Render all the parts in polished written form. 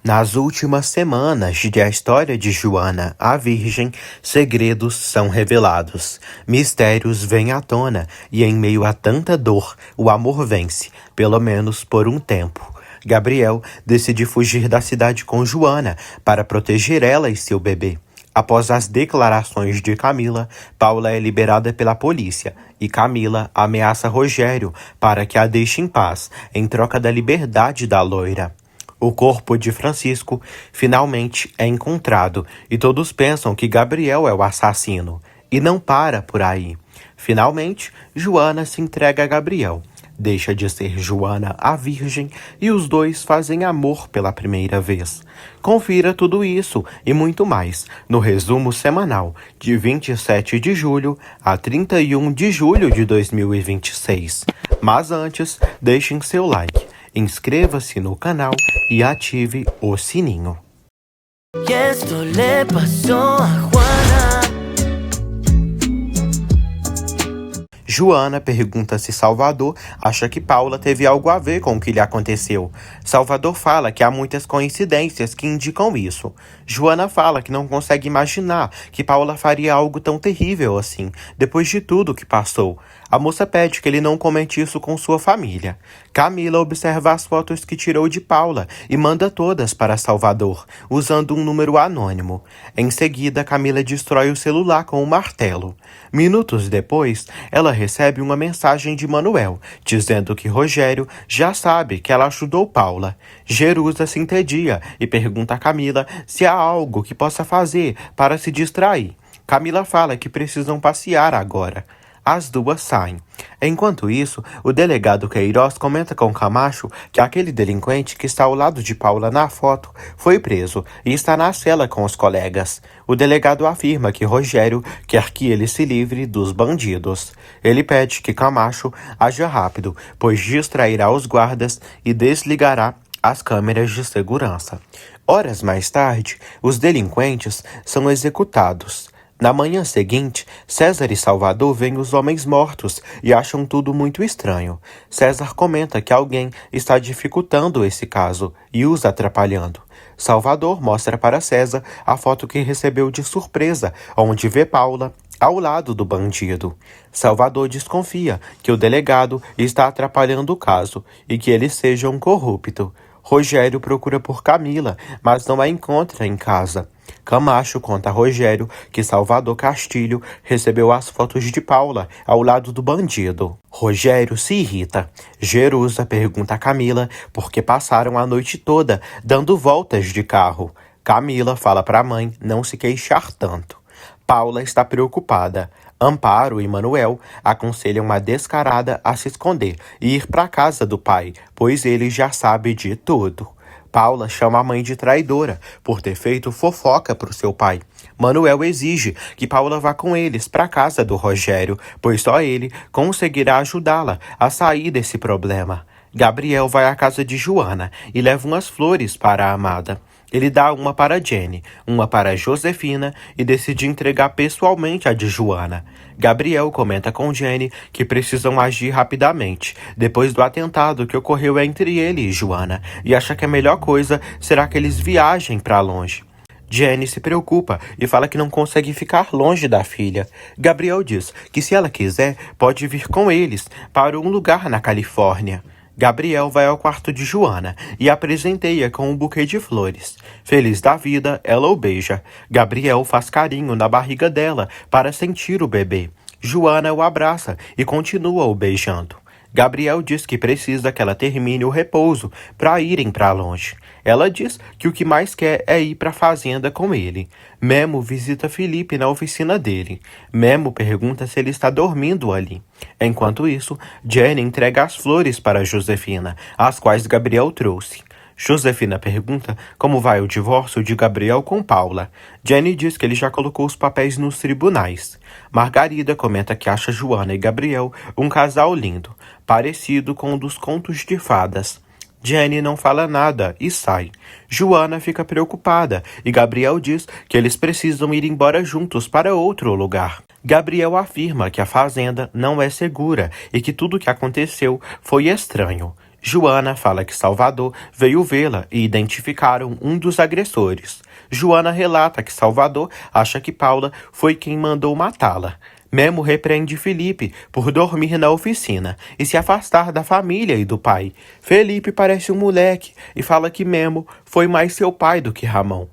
Nas últimas semanas de A História de Joana, a Virgem, segredos são revelados, mistérios vêm à tona e em meio a tanta dor, o amor vence, pelo menos por um tempo. Gabriel decide fugir da cidade com Joana para proteger ela e seu bebê. Após as declarações de Camila, Paula é liberada pela polícia e Camila ameaça Rogério para que a deixe em paz, em troca da liberdade da loira. O corpo de Francisco finalmente é encontrado e todos pensam que Gabriel é o assassino. E não para por aí. Finalmente, Joana se entrega a Gabriel. Deixa de ser Joana a Virgem e os dois fazem amor pela primeira vez. Confira tudo isso e muito mais no resumo semanal de 27 de julho a 31 de julho de 2026. Mas antes, deixem seu like, inscreva-se no canal e ative o sininho. Y esto le pasó a Juana. Joana pergunta se Salvador acha que Paula teve algo a ver com o que lhe aconteceu. Salvador fala que há muitas coincidências que indicam isso. Joana fala que não consegue imaginar que Paula faria algo tão terrível assim, depois de tudo que passou. A moça pede que ele não comente isso com sua família. Camila observa as fotos que tirou de Paula e manda todas para Salvador, usando um número anônimo. Em seguida, Camila destrói o celular com um martelo. Minutos depois, ela recebe uma mensagem de Manuel, dizendo que Rogério já sabe que ela ajudou Paula. Jerusa se entedia e pergunta a Camila se há algo que possa fazer para se distrair. Camila fala que precisam passear agora. As duas saem. Enquanto isso, o delegado Queiroz comenta com Camacho que aquele delinquente que está ao lado de Paula na foto foi preso e está na cela com os colegas. O delegado afirma que Rogério quer que ele se livre dos bandidos. Ele pede que Camacho haja rápido, pois distrairá os guardas e desligará as câmeras de segurança. Horas mais tarde, os delinquentes são executados. Na manhã seguinte, César e Salvador veem os homens mortos e acham tudo muito estranho. César comenta que alguém está dificultando esse caso e os atrapalhando. Salvador mostra para César a foto que recebeu de surpresa, onde vê Paula ao lado do bandido. Salvador desconfia que o delegado está atrapalhando o caso e que ele seja um corrupto. Rogério procura por Camila, mas não a encontra em casa. Camacho conta a Rogério que Salvador Castilho recebeu as fotos de Paula ao lado do bandido. Rogério se irrita. Jerusa pergunta a Camila por que passaram a noite toda dando voltas de carro. Camila fala para a mãe não se queixar tanto. Paula está preocupada. Amparo e Manuel aconselham a descarada a se esconder e ir para a casa do pai, pois ele já sabe de tudo. Paula chama a mãe de traidora por ter feito fofoca para o seu pai. Manuel exige que Paula vá com eles para a casa do Rogério, pois só ele conseguirá ajudá-la a sair desse problema. Gabriel vai à casa de Joana e leva umas flores para a amada. Ele dá uma para Jenny, uma para Josefina e decide entregar pessoalmente a de Joana. Gabriel comenta com Jenny que precisam agir rapidamente, depois do atentado que ocorreu entre ele e Joana, e acha que a melhor coisa será que eles viajem para longe. Jenny se preocupa e fala que não consegue ficar longe da filha. Gabriel diz que se ela quiser, pode vir com eles para um lugar na Califórnia. Gabriel vai ao quarto de Joana e a presenteia com um buquê de flores. Feliz da vida, ela o beija. Gabriel faz carinho na barriga dela para sentir o bebê. Joana o abraça e continua o beijando. Gabriel diz que precisa que ela termine o repouso para irem para longe. Ela diz que o que mais quer é ir para a fazenda com ele. Memo visita Felipe na oficina dele. Memo pergunta se ele está dormindo ali. Enquanto isso, Jenny entrega as flores para Josefina, as quais Gabriel trouxe. Josefina pergunta como vai o divórcio de Gabriel com Paula. Jenny diz que ele já colocou os papéis nos tribunais. Margarida comenta que acha Joana e Gabriel um casal lindo, parecido com um dos contos de fadas. Jenny não fala nada e sai. Joana fica preocupada e Gabriel diz que eles precisam ir embora juntos para outro lugar. Gabriel afirma que a fazenda não é segura e que tudo o que aconteceu foi estranho. Joana fala que Salvador veio vê-la e identificaram um dos agressores. Joana relata que Salvador acha que Paula foi quem mandou matá-la. Memo repreende Felipe por dormir na oficina e se afastar da família e do pai. Felipe parece um moleque e fala que Memo foi mais seu pai do que Ramon.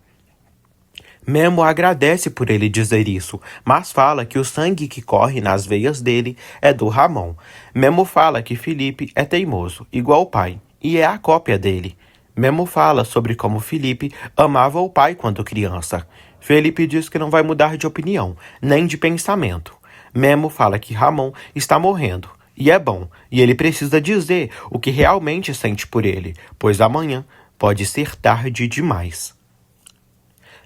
Memo agradece por ele dizer isso, mas fala que o sangue que corre nas veias dele é do Ramon. Memo fala que Felipe é teimoso, igual o pai, e é a cópia dele. Memo fala sobre como Felipe amava o pai quando criança. Felipe diz que não vai mudar de opinião, nem de pensamento. Memo fala que Ramon está morrendo, e é bom, e ele precisa dizer o que realmente sente por ele, pois amanhã pode ser tarde demais.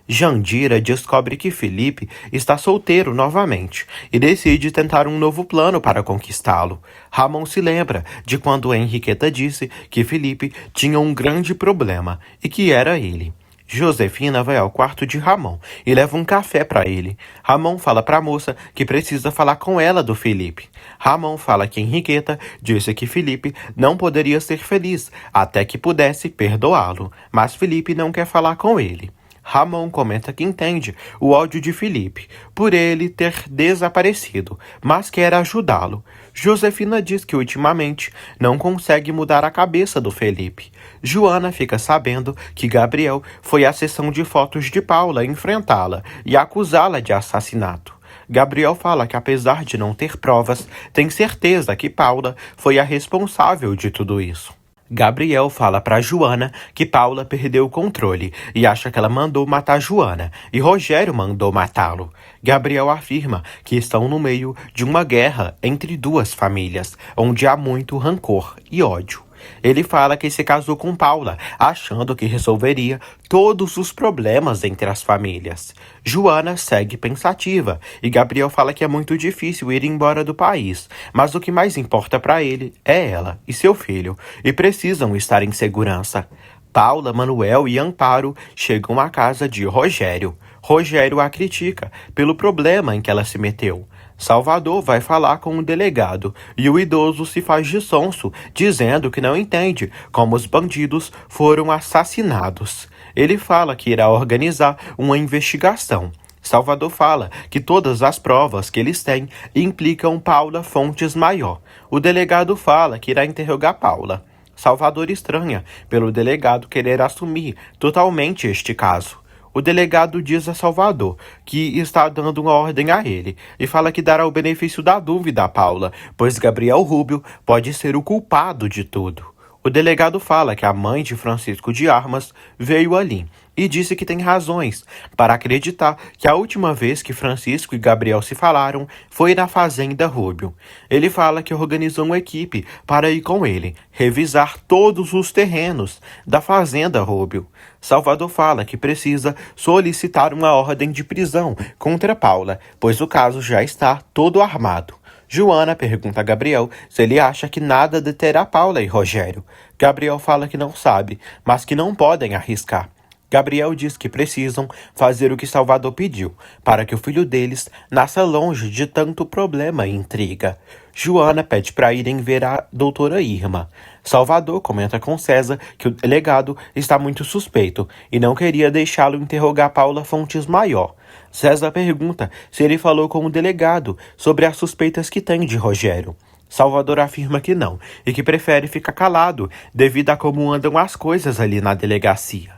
Jandira descobre que Felipe está solteiro novamente e decide tentar um novo plano para conquistá-lo. Ramon se lembra de quando Henriqueta disse que Felipe tinha um grande problema e que era ele. Josefina vai ao quarto de Ramon e leva um café para ele. Ramon fala para a moça que precisa falar com ela do Felipe. Ramon fala que Henriqueta disse que Felipe não poderia ser feliz até que pudesse perdoá-lo, mas Felipe não quer falar com ele. Ramon comenta que entende o ódio de Felipe por ele ter desaparecido, mas quer ajudá-lo. Josefina diz que ultimamente não consegue mudar a cabeça do Felipe. Joana fica sabendo que Gabriel foi à sessão de fotos de Paula enfrentá-la e acusá-la de assassinato. Gabriel fala que, apesar de não ter provas, tem certeza que Paula foi a responsável de tudo isso. Gabriel fala para Joana que Paula perdeu o controle e acha que ela mandou matar Joana e Rogério mandou matá-lo. Gabriel afirma que estão no meio de uma guerra entre duas famílias, onde há muito rancor e ódio. Ele fala que se casou com Paula, achando que resolveria todos os problemas entre as famílias. Joana segue pensativa e Gabriel fala que é muito difícil ir embora do país, mas o que mais importa para ele é ela e seu filho, e precisam estar em segurança. Paula, Manuel e Amparo chegam à casa de Rogério. Rogério a critica pelo problema em que ela se meteu. Salvador vai falar com o delegado e o idoso se faz de sonso, dizendo que não entende como os bandidos foram assassinados. Ele fala que irá organizar uma investigação. Salvador fala que todas as provas que eles têm implicam Paula Fontes Maior. O delegado fala que irá interrogar Paula. Salvador estranha pelo delegado querer assumir totalmente este caso. O delegado diz a Salvador que está dando uma ordem a ele e fala que dará o benefício da dúvida a Paula, pois Gabriel Rubio pode ser o culpado de tudo. O delegado fala que a mãe de Francisco de Armas veio ali e disse que tem razões para acreditar que a última vez que Francisco e Gabriel se falaram foi na Fazenda Rubio. Ele fala que organizou uma equipe para ir com ele, revisar todos os terrenos da Fazenda Rubio. Salvador fala que precisa solicitar uma ordem de prisão contra Paula, pois o caso já está todo armado. Joana pergunta a Gabriel se ele acha que nada deterá Paula e Rogério. Gabriel fala que não sabe, mas que não podem arriscar. Gabriel diz que precisam fazer o que Salvador pediu, para que o filho deles nasça longe de tanto problema e intriga. Joana pede para irem ver a doutora Irma. Salvador comenta com César que o delegado está muito suspeito e não queria deixá-lo interrogar Paula Fontes Maior. César pergunta se ele falou com o delegado sobre as suspeitas que tem de Rogério. Salvador afirma que não e que prefere ficar calado devido a como andam as coisas ali na delegacia.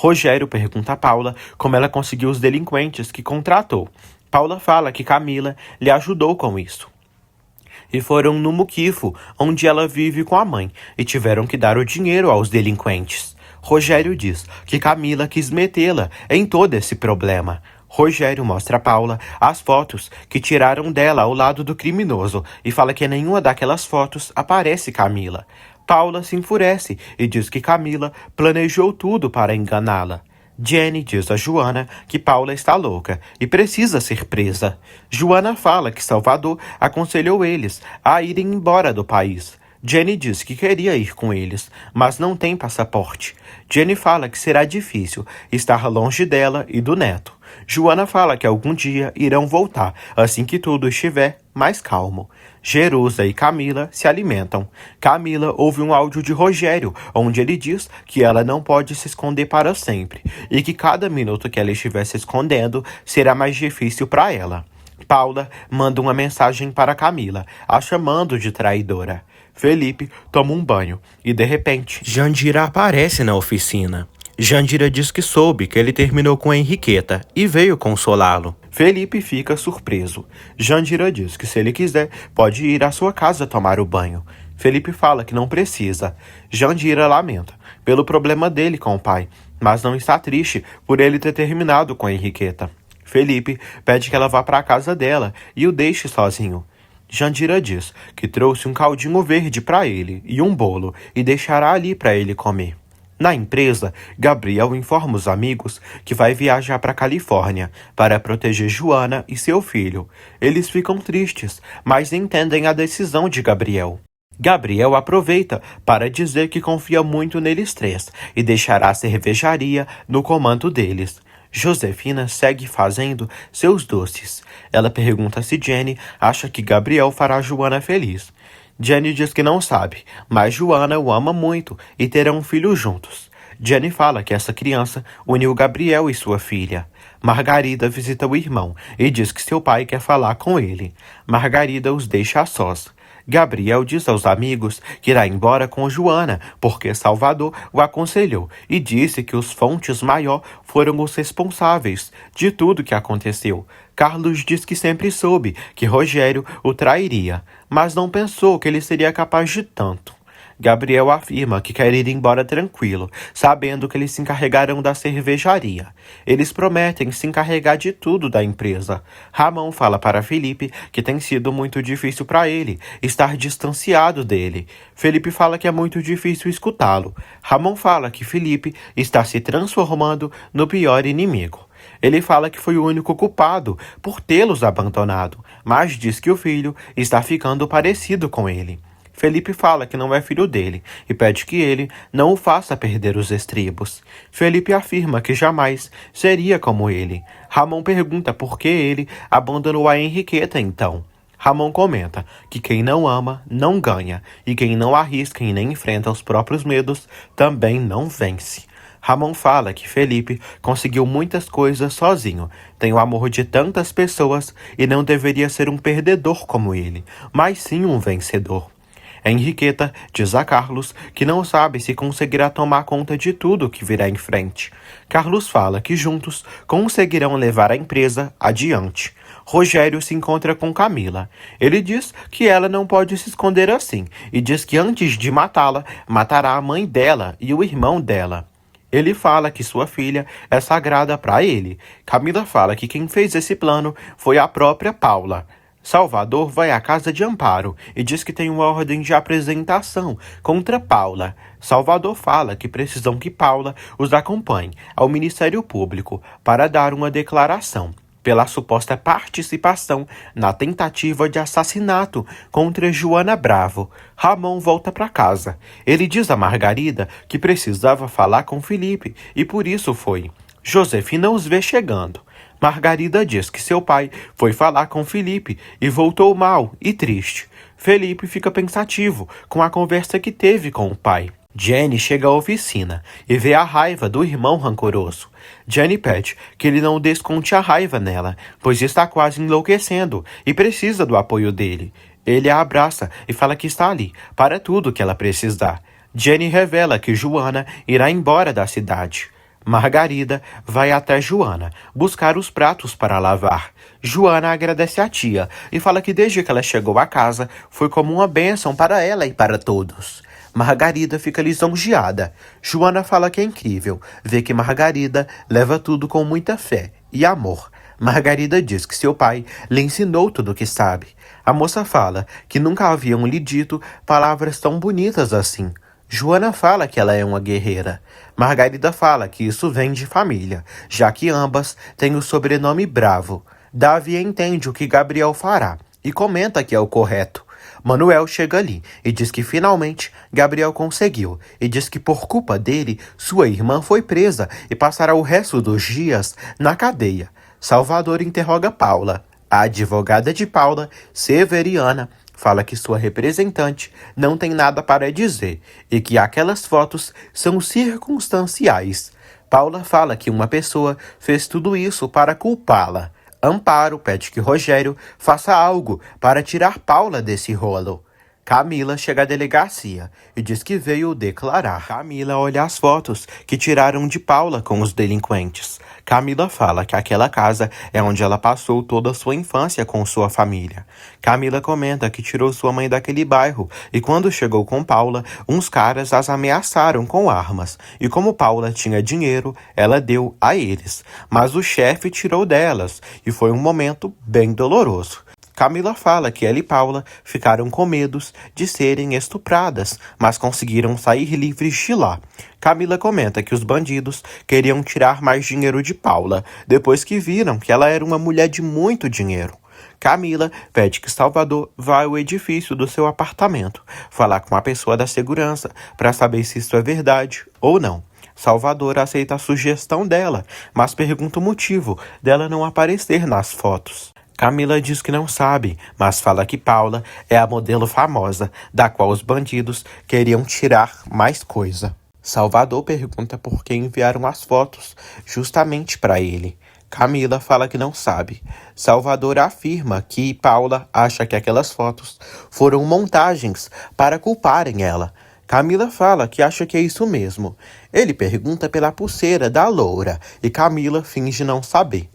Rogério pergunta a Paula como ela conseguiu os delinquentes que contratou. Paula fala que Camila lhe ajudou com isso. E foram no muquifo, onde ela vive com a mãe, e tiveram que dar o dinheiro aos delinquentes. Rogério diz que Camila quis metê-la em todo esse problema. Rogério mostra a Paula as fotos que tiraram dela ao lado do criminoso e fala que em nenhuma daquelas fotos aparece Camila. Paula se enfurece e diz que Camila planejou tudo para enganá-la. Jenny diz a Joana que Paula está louca e precisa ser presa. Joana fala que Salvador aconselhou eles a irem embora do país. Jenny diz que queria ir com eles, mas não tem passaporte. Jenny fala que será difícil estar longe dela e do neto. Joana fala que algum dia irão voltar, assim que tudo estiver mais calmo. Jerusa e Camila se alimentam. Camila ouve um áudio de Rogério, onde ele diz que ela não pode se esconder para sempre, e que cada minuto que ela estiver se escondendo será mais difícil para ela. Paula manda uma mensagem para Camila, a chamando de traidora. Felipe toma um banho e, de repente, Jandira aparece na oficina. Jandira diz que soube que ele terminou com Henriqueta e veio consolá-lo. Felipe fica surpreso. Jandira diz que se ele quiser, pode ir à sua casa tomar o banho. Felipe fala que não precisa. Jandira lamenta pelo problema dele com o pai, mas não está triste por ele ter terminado com Henriqueta. Felipe pede que ela vá para a casa dela e o deixe sozinho. Jandira diz que trouxe um caldinho verde para ele e um bolo e deixará ali para ele comer. Na empresa, Gabriel informa os amigos que vai viajar para a Califórnia para proteger Joana e seu filho. Eles ficam tristes, mas entendem a decisão de Gabriel. Gabriel aproveita para dizer que confia muito neles três e deixará a cervejaria no comando deles. Josefina segue fazendo seus doces. Ela pergunta se Jenny acha que Gabriel fará Joana feliz. Jenny diz que não sabe, mas Joana o ama muito e terão um filho juntos. Jenny fala que essa criança uniu Gabriel e sua filha. Margarida visita o irmão e diz que seu pai quer falar com ele. Margarida os deixa a sós. Gabriel diz aos amigos que irá embora com Joana, porque Salvador o aconselhou e disse que os Fontes Maior foram os responsáveis de tudo que aconteceu. Carlos diz que sempre soube que Rogério o trairia, mas não pensou que ele seria capaz de tanto. Gabriel afirma que quer ir embora tranquilo, sabendo que eles se encarregarão da cervejaria. Eles prometem se encarregar de tudo da empresa. Ramon fala para Felipe que tem sido muito difícil para ele estar distanciado dele. Felipe fala que é muito difícil escutá-lo. Ramon fala que Felipe está se transformando no pior inimigo. Ele fala que foi o único culpado por tê-los abandonado, mas diz que o filho está ficando parecido com ele. Felipe fala que não é filho dele e pede que ele não o faça perder os estribos. Felipe afirma que jamais seria como ele. Ramon pergunta por que ele abandonou a Henriqueta então. Ramon comenta que quem não ama não ganha e quem não arrisca e nem enfrenta os próprios medos também não vence. Ramon fala que Felipe conseguiu muitas coisas sozinho, tem o amor de tantas pessoas e não deveria ser um perdedor como ele, mas sim um vencedor. Henriqueta diz a Carlos que não sabe se conseguirá tomar conta de tudo que virá em frente. Carlos fala que juntos conseguirão levar a empresa adiante. Rogério se encontra com Camila. Ele diz que ela não pode se esconder assim e diz que antes de matá-la, matará a mãe dela e o irmão dela. Ele fala que sua filha é sagrada para ele. Camila fala que quem fez esse plano foi a própria Paula. Salvador vai à casa de Amparo e diz que tem uma ordem de apresentação contra Paula. Salvador fala que precisam que Paula os acompanhe ao Ministério Público para dar uma declaração pela suposta participação na tentativa de assassinato contra Joana Bravo. Ramon volta para casa. Ele diz a Margarida que precisava falar com Felipe e por isso foi. Josefina os vê chegando. Margarida diz que seu pai foi falar com Felipe e voltou mal e triste. Felipe fica pensativo com a conversa que teve com o pai. Jenny chega à oficina e vê a raiva do irmão rancoroso. Jenny pede que ele não desconte a raiva nela, pois está quase enlouquecendo e precisa do apoio dele. Ele a abraça e fala que está ali para tudo que ela precisar. Jenny revela que Joana irá embora da cidade. Margarida vai até Joana buscar os pratos para lavar. Joana agradece à tia e fala que desde que ela chegou à casa foi como uma bênção para ela e para todos. Margarida fica lisonjeada. Joana fala que é incrível ver que Margarida leva tudo com muita fé e amor. Margarida diz que seu pai lhe ensinou tudo o que sabe. A moça fala que nunca haviam lhe dito palavras tão bonitas assim. Joana fala que ela é uma guerreira. Margarida fala que isso vem de família, já que ambas têm o sobrenome Bravo. Davi entende o que Gabriel fará e comenta que é o correto. Manuel chega ali e diz que finalmente Gabriel conseguiu, e diz que por culpa dele, sua irmã foi presa e passará o resto dos dias na cadeia. Salvador interroga Paula. A advogada de Paula, Severiana, fala que sua representante não tem nada para dizer e que aquelas fotos são circunstanciais. Paula fala que uma pessoa fez tudo isso para culpá-la. Amparo pede que Rogério faça algo para tirar Paula desse rolo. Camila chega à delegacia e diz que veio declarar. Camila olha as fotos que tiraram de Paula com os delinquentes. Camila fala que aquela casa é onde ela passou toda a sua infância com sua família. Camila comenta que tirou sua mãe daquele bairro e quando chegou com Paula, uns caras as ameaçaram com armas. E como Paula tinha dinheiro, ela deu a eles. Mas o chefe tirou delas e foi um momento bem doloroso. Camila fala que ela e Paula ficaram com medos de serem estupradas, mas conseguiram sair livres de lá. Camila comenta que os bandidos queriam tirar mais dinheiro de Paula, depois que viram que ela era uma mulher de muito dinheiro. Camila pede que Salvador vá ao edifício do seu apartamento, falar com a pessoa da segurança para saber se isso é verdade ou não. Salvador aceita a sugestão dela, mas pergunta o motivo dela não aparecer nas fotos. Camila diz que não sabe, mas fala que Paula é a modelo famosa, da qual os bandidos queriam tirar mais coisa. Salvador pergunta por que enviaram as fotos justamente para ele. Camila fala que não sabe. Salvador afirma que Paula acha que aquelas fotos foram montagens para culparem ela. Camila fala que acha que é isso mesmo. Ele pergunta pela pulseira da loura e Camila finge não saber.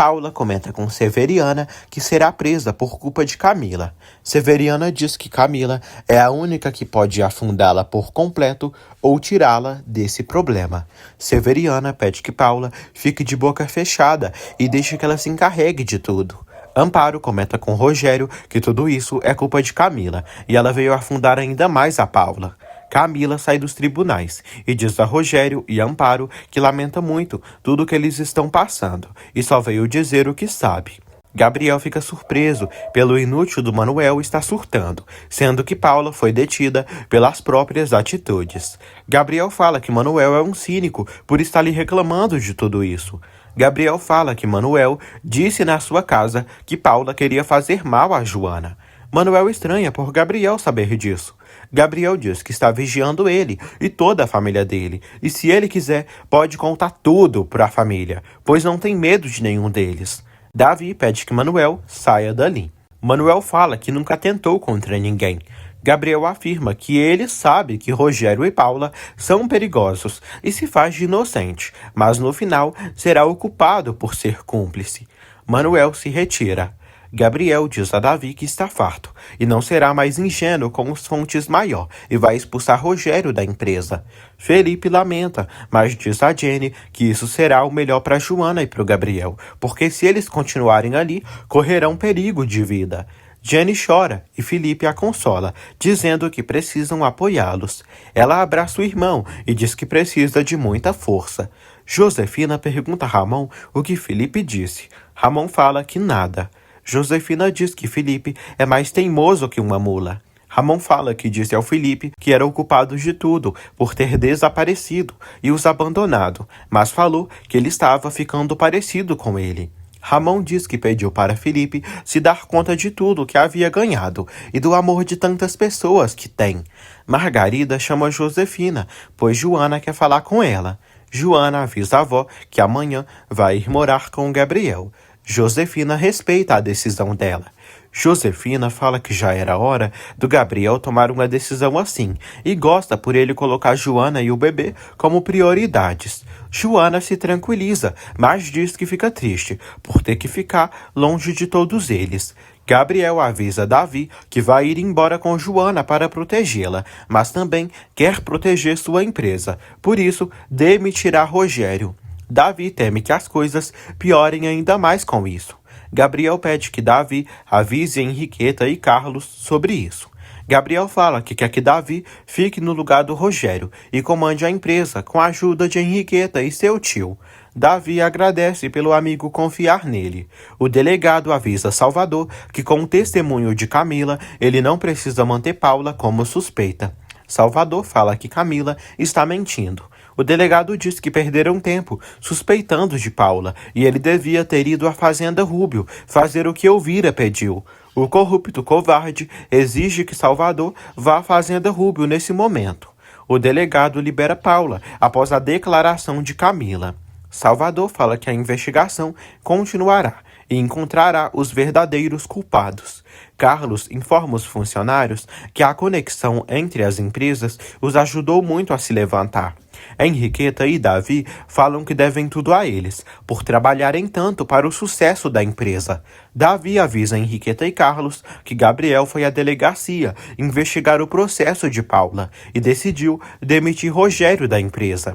Paula comenta com Severiana que será presa por culpa de Camila. Severiana diz que Camila é a única que pode afundá-la por completo ou tirá-la desse problema. Severiana pede que Paula fique de boca fechada e deixe que ela se encarregue de tudo. Amparo comenta com Rogério que tudo isso é culpa de Camila e ela veio afundar ainda mais a Paula. Camila sai dos tribunais e diz a Rogério e Amparo que lamenta muito tudo que eles estão passando e só veio dizer o que sabe. Gabriel fica surpreso pelo inútil do Manuel estar surtando, sendo que Paula foi detida pelas próprias atitudes. Gabriel fala que Manuel é um cínico por estar lhe reclamando de tudo isso. Gabriel fala que Manuel disse na sua casa que Paula queria fazer mal a Joana. Manuel estranha por Gabriel saber disso. Gabriel diz que está vigiando ele e toda a família dele, e se ele quiser, pode contar tudo para a família, pois não tem medo de nenhum deles. Davi pede que Manuel saia dali. Manuel fala que nunca tentou contra ninguém. Gabriel afirma que ele sabe que Rogério e Paula são perigosos e se faz de inocente, mas no final será o culpado por ser cúmplice. Manuel se retira. Gabriel diz a Davi que está farto e não será mais ingênuo com os fontes maior e vai expulsar Rogério da empresa. Felipe lamenta, mas diz a Jenny que isso será o melhor para Joana e para o Gabriel, porque se eles continuarem ali, correrão perigo de vida. Jenny chora e Felipe a consola, dizendo que precisam apoiá-los. Ela abraça o irmão e diz que precisa de muita força. Josefina pergunta a Ramon o que Felipe disse. Ramon fala que nada. Josefina diz que Felipe é mais teimoso que uma mula. Ramon fala que disse ao Felipe que era o culpado de tudo por ter desaparecido e os abandonado, mas falou que ele estava ficando parecido com ele. Ramon diz que pediu para Felipe se dar conta de tudo que havia ganhado e do amor de tantas pessoas que tem. Margarida chama Josefina, pois Joana quer falar com ela. Joana avisa a avó que amanhã vai ir morar com Gabriel. Josefina respeita a decisão dela. Josefina fala que já era hora do Gabriel tomar uma decisão assim e gosta por ele colocar Joana e o bebê como prioridades. Joana se tranquiliza, mas diz que fica triste por ter que ficar longe de todos eles. Gabriel avisa Davi que vai ir embora com Joana para protegê-la, mas também quer proteger sua empresa. Por isso, demitirá Rogério. Davi teme que as coisas piorem ainda mais com isso. Gabriel pede que Davi avise Henriqueta e Carlos sobre isso. Gabriel fala que quer que Davi fique no lugar do Rogério e comande a empresa com a ajuda de Henriqueta e seu tio. Davi agradece pelo amigo confiar nele. O delegado avisa Salvador que, com o testemunho de Camila, ele não precisa manter Paula como suspeita. Salvador fala que Camila está mentindo. O delegado diz que perderam tempo suspeitando de Paula e ele devia ter ido à Fazenda Rúbio fazer o que Elvira pediu. O corrupto covarde exige que Salvador vá à Fazenda Rúbio nesse momento. O delegado libera Paula após a declaração de Camila. Salvador fala que a investigação continuará e encontrará os verdadeiros culpados. Carlos informa os funcionários que a conexão entre as empresas os ajudou muito a se levantar. Henriqueta e Davi falam que devem tudo a eles, por trabalharem tanto para o sucesso da empresa. Davi avisa Henriqueta e Carlos que Gabriel foi à delegacia investigar o processo de Paula e decidiu demitir Rogério da empresa.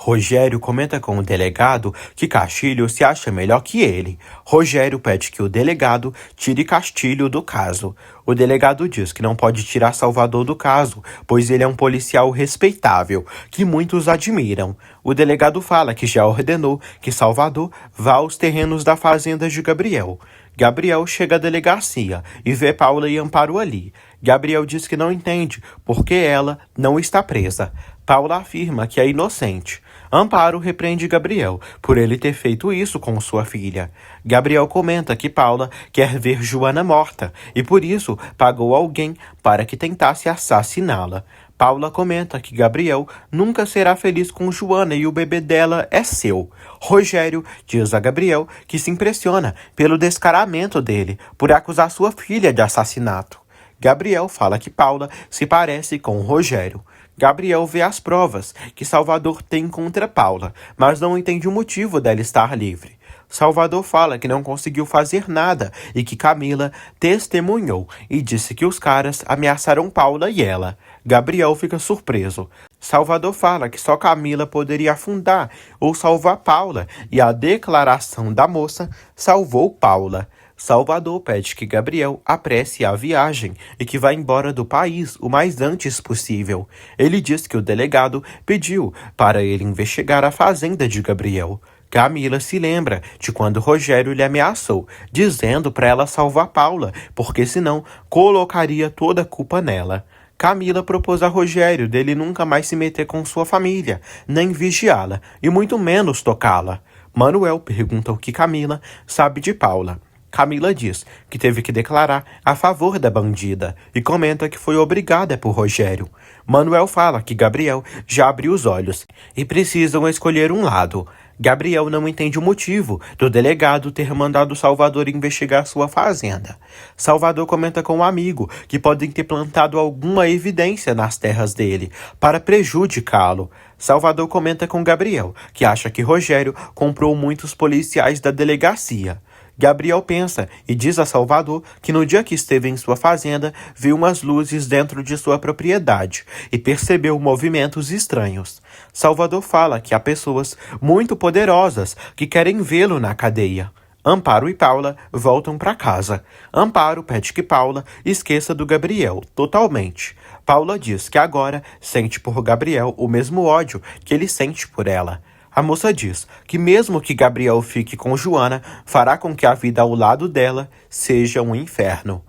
Rogério comenta com o delegado que Castilho se acha melhor que ele. Rogério pede que o delegado tire Castilho do caso. O delegado diz que não pode tirar Salvador do caso, pois ele é um policial respeitável, que muitos admiram. O delegado fala que já ordenou que Salvador vá aos terrenos da fazenda de Gabriel. Gabriel chega à delegacia e vê Paula e Amparo ali. Gabriel diz que não entende porque ela não está presa. Paula afirma que é inocente. Amparo repreende Gabriel por ele ter feito isso com sua filha. Gabriel comenta que Paula quer ver Joana morta e por isso pagou alguém para que tentasse assassiná-la. Paula comenta que Gabriel nunca será feliz com Joana e o bebê dela é seu. Rogério diz a Gabriel que se impressiona pelo descaramento dele por acusar sua filha de assassinato. Gabriel fala que Paula se parece com Rogério. Gabriel vê as provas que Salvador tem contra Paula, mas não entende o motivo dela estar livre. Salvador fala que não conseguiu fazer nada e que Camila testemunhou e disse que os caras ameaçaram Paula e ela. Gabriel fica surpreso. Salvador fala que só Camila poderia afundar ou salvar Paula e a declaração da moça salvou Paula. Salvador pede que Gabriel apresse a viagem e que vá embora do país o mais antes possível. Ele diz que o delegado pediu para ele investigar a fazenda de Gabriel. Camila se lembra de quando Rogério lhe ameaçou, dizendo para ela salvar Paula, porque senão colocaria toda a culpa nela. Camila propôs a Rogério dele nunca mais se meter com sua família, nem vigiá-la, e muito menos tocá-la. Manuel pergunta o que Camila sabe de Paula. Camila diz que teve que declarar a favor da bandida e comenta que foi obrigada por Rogério. Manuel fala que Gabriel já abriu os olhos e precisam escolher um lado. Gabriel não entende o motivo do delegado ter mandado Salvador investigar sua fazenda. Salvador comenta com um amigo que podem ter plantado alguma evidência nas terras dele para prejudicá-lo. Salvador comenta com Gabriel que acha que Rogério comprou muitos policiais da delegacia. Gabriel pensa e diz a Salvador que no dia que esteve em sua fazenda, viu umas luzes dentro de sua propriedade e percebeu movimentos estranhos. Salvador fala que há pessoas muito poderosas que querem vê-lo na cadeia. Amparo e Paula voltam para casa. Amparo pede que Paula esqueça do Gabriel totalmente. Paula diz que agora sente por Gabriel o mesmo ódio que ele sente por ela. A moça diz que mesmo que Gabriel fique com Joana, fará com que a vida ao lado dela seja um inferno.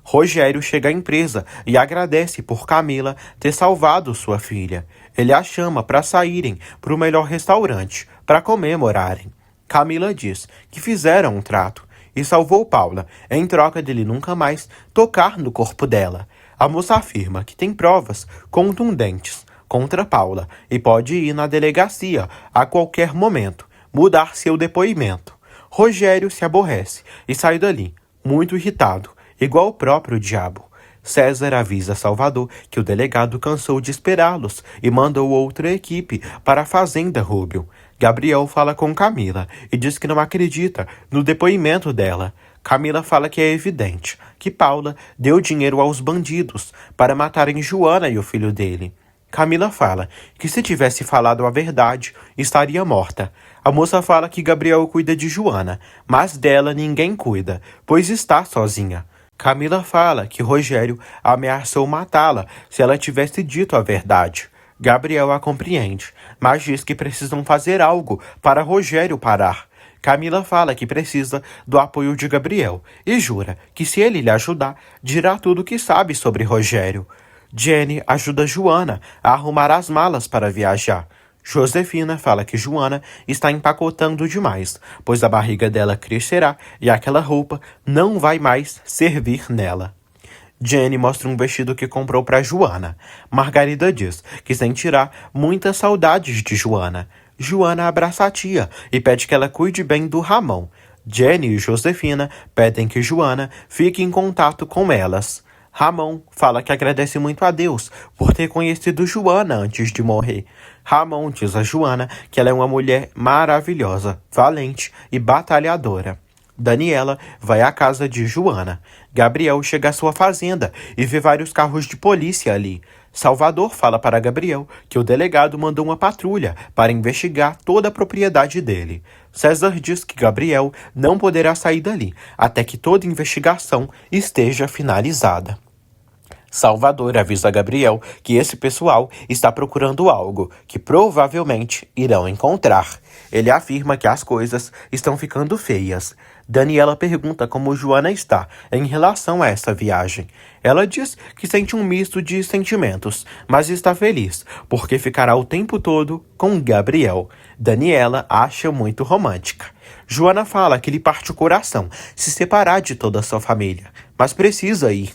Rogério chega à empresa e agradece por Camila ter salvado sua filha. Ele a chama para saírem para o melhor restaurante, para comemorarem. Camila diz que fizeram um trato e salvou Paula, em troca dele nunca mais tocar no corpo dela. A moça afirma que tem provas contundentes contra Paula e pode ir na delegacia a qualquer momento, mudar seu depoimento. Rogério se aborrece e sai dali, muito irritado, igual o próprio diabo. César avisa Salvador que o delegado cansou de esperá-los e mandou outra equipe para a Fazenda Rúbio. Gabriel fala com Camila e diz que não acredita no depoimento dela. Camila fala que é evidente que Paula deu dinheiro aos bandidos para matarem Joana e o filho dele. Camila fala que se tivesse falado a verdade, estaria morta. A moça fala que Gabriel cuida de Joana, mas dela ninguém cuida, pois está sozinha. Camila fala que Rogério ameaçou matá-la se ela tivesse dito a verdade. Gabriel a compreende, mas diz que precisam fazer algo para Rogério parar. Camila fala que precisa do apoio de Gabriel e jura que se ele lhe ajudar, dirá tudo o que sabe sobre Rogério. Jenny ajuda Joana a arrumar as malas para viajar. Josefina fala que Joana está empacotando demais, pois a barriga dela crescerá e aquela roupa não vai mais servir nela. Jenny mostra um vestido que comprou para Joana. Margarida diz que sentirá muitas saudades de Joana. Joana abraça a tia e pede que ela cuide bem do Ramon. Jenny e Josefina pedem que Joana fique em contato com elas. Ramon fala que agradece muito a Deus por ter conhecido Joana antes de morrer. Ramon diz a Joana que ela é uma mulher maravilhosa, valente e batalhadora. Daniela vai à casa de Joana. Gabriel chega à sua fazenda e vê vários carros de polícia ali. Salvador fala para Gabriel que o delegado mandou uma patrulha para investigar toda a propriedade dele. César diz que Gabriel não poderá sair dali até que toda investigação esteja finalizada. Salvador avisa Gabriel que esse pessoal está procurando algo que provavelmente irão encontrar. Ele afirma que as coisas estão ficando feias. Daniela pergunta como Joana está em relação a essa viagem. Ela diz que sente um misto de sentimentos, mas está feliz, porque ficará o tempo todo com Gabriel. Daniela acha muito romântica. Joana fala que lhe parte o coração se separar de toda a sua família, mas precisa ir.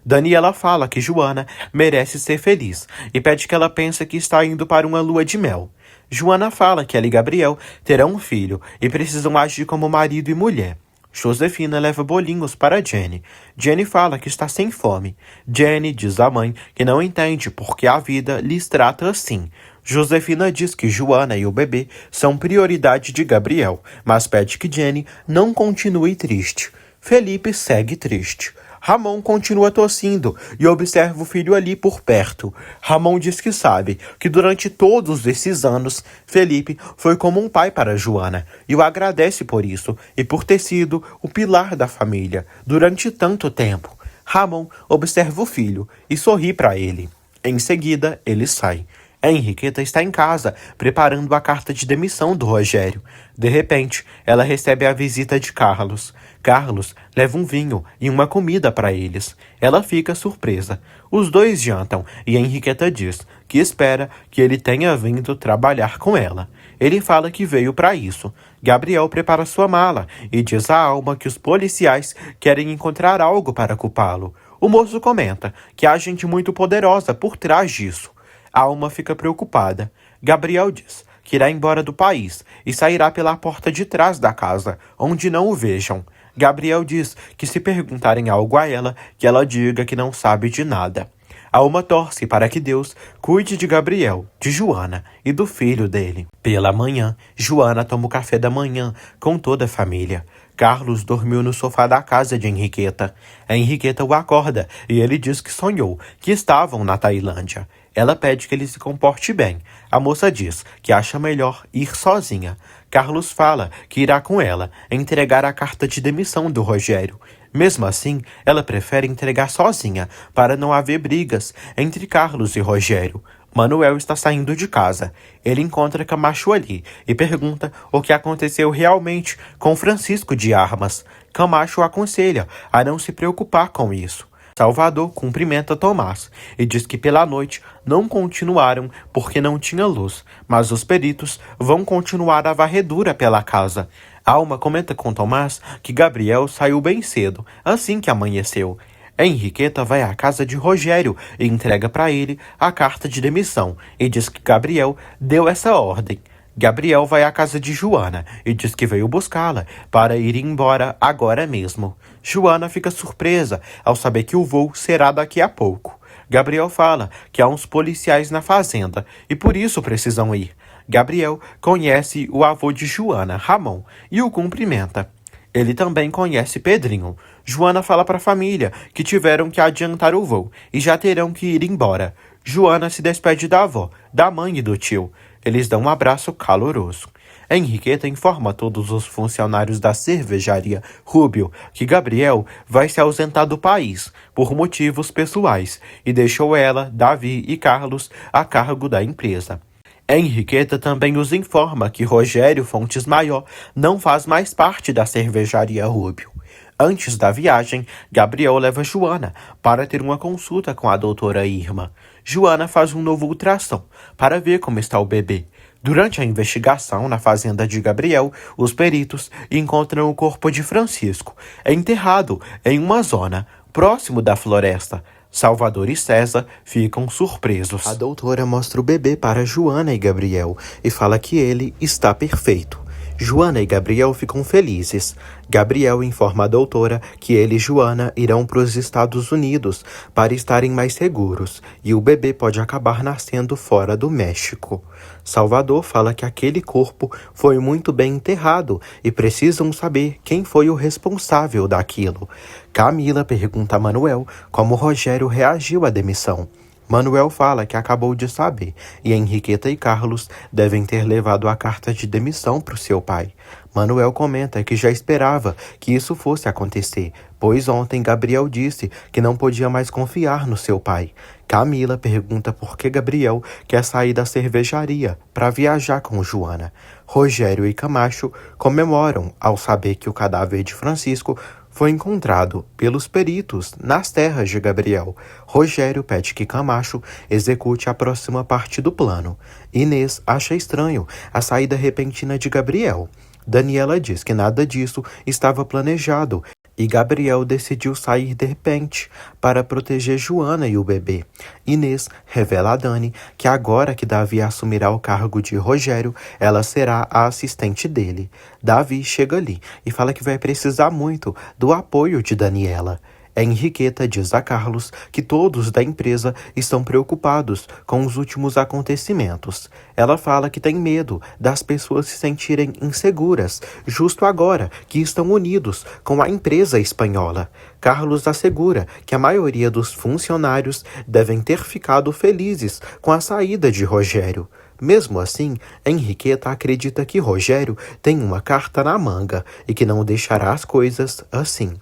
Daniela fala que Joana merece ser feliz e pede que ela pense que está indo para uma lua de mel. Joana fala que ela e Gabriel terão um filho e precisam agir como marido e mulher. Josefina leva bolinhos para Jenny. Jenny fala que está sem fome. Jenny diz à mãe que não entende porque a vida lhes trata assim. Josefina diz que Joana e o bebê são prioridade de Gabriel, mas pede que Jenny não continue triste. Felipe segue triste. Ramon continua tossindo e observa o filho ali por perto. Ramon diz que sabe que durante todos esses anos, Felipe foi como um pai para Joana e o agradece por isso e por ter sido o pilar da família durante tanto tempo. Ramon observa o filho e sorri para ele. Em seguida, ele sai. Henriqueta está em casa, preparando a carta de demissão do Rogério. De repente, ela recebe a visita de Carlos. Carlos leva um vinho e uma comida para eles. Ela fica surpresa. Os dois jantam e Henriqueta diz que espera que ele tenha vindo trabalhar com ela. Ele fala que veio para isso. Gabriel prepara sua mala e diz a Alma que os policiais querem encontrar algo para culpá-lo. O moço comenta que há gente muito poderosa por trás disso. Alma fica preocupada. Gabriel diz que irá embora do país e sairá pela porta de trás da casa, onde não o vejam. Gabriel diz que se perguntarem algo a ela, que ela diga que não sabe de nada. Alma torce para que Deus cuide de Gabriel, de Joana e do filho dele. Pela manhã, Joana toma o café da manhã com toda a família. Carlos dormiu no sofá da casa de Henriqueta. Henriqueta o acorda e ele diz que sonhou que estavam na Tailândia. Ela pede que ele se comporte bem. A moça diz que acha melhor ir sozinha. Carlos fala que irá com ela entregar a carta de demissão do Rogério. Mesmo assim, ela prefere entregar sozinha para não haver brigas entre Carlos e Rogério. Manuel está saindo de casa. Ele encontra Camacho ali e pergunta o que aconteceu realmente com Francisco de Armas. Camacho o aconselha a não se preocupar com isso. Salvador cumprimenta Tomás e diz que pela noite não continuaram porque não tinha luz, mas os peritos vão continuar a varredura pela casa. Alma comenta com Tomás que Gabriel saiu bem cedo, assim que amanheceu. Henriqueta vai à casa de Rogério e entrega para ele a carta de demissão e diz que Gabriel deu essa ordem. Gabriel vai à casa de Joana e diz que veio buscá-la para ir embora agora mesmo. Joana fica surpresa ao saber que o voo será daqui a pouco. Gabriel fala que há uns policiais na fazenda e por isso precisam ir. Gabriel conhece o avô de Joana, Ramon, e o cumprimenta. Ele também conhece Pedrinho. Joana fala para a família que tiveram que adiantar o voo e já terão que ir embora. Joana se despede da avó, da mãe e do tio. Eles dão um abraço caloroso. Henriqueta informa a todos os funcionários da cervejaria Rubio que Gabriel vai se ausentar do país por motivos pessoais e deixou ela, Davi e Carlos a cargo da empresa. Henriqueta também os informa que Rogério Fontes Maior não faz mais parte da cervejaria Rubio. Antes da viagem, Gabriel leva Joana para ter uma consulta com a doutora Irma. Joana faz um novo ultrassom para ver como está o bebê. Durante a investigação na fazenda de Gabriel, os peritos encontram o corpo de Francisco, enterrado em uma zona próximo da floresta. Salvador e César ficam surpresos. A doutora mostra o bebê para Joana e Gabriel e fala que ele está perfeito. Joana e Gabriel ficam felizes. Gabriel informa a doutora que ele e Joana irão para os Estados Unidos para estarem mais seguros e o bebê pode acabar nascendo fora do México. Salvador fala que aquele corpo foi muito bem enterrado e precisam saber quem foi o responsável daquilo. Camila pergunta a Manuel como Rogério reagiu à demissão. Manuel fala que acabou de saber e Henriqueta e Carlos devem ter levado a carta de demissão para o seu pai. Manuel comenta que já esperava que isso fosse acontecer, pois ontem Gabriel disse que não podia mais confiar no seu pai. Camila pergunta por que Gabriel quer sair da cervejaria para viajar com Joana. Rogério e Camacho comemoram ao saber que o cadáver de Francisco foi encontrado pelos peritos nas terras de Gabriel. Rogério pede que Camacho execute a próxima parte do plano. Inês acha estranho a saída repentina de Gabriel. Daniela diz que nada disso estava planejado e Gabriel decidiu sair de repente para proteger Joana e o bebê. Inês revela a Dani que agora que Davi assumirá o cargo de Rogério, ela será a assistente dele. Davi chega ali e fala que vai precisar muito do apoio de Daniela. Henriqueta diz a Carlos que todos da empresa estão preocupados com os últimos acontecimentos. Ela fala que tem medo das pessoas se sentirem inseguras, justo agora que estão unidos com a empresa espanhola. Carlos assegura que a maioria dos funcionários devem ter ficado felizes com a saída de Rogério. Mesmo assim, Henriqueta acredita que Rogério tem uma carta na manga e que não deixará as coisas assim.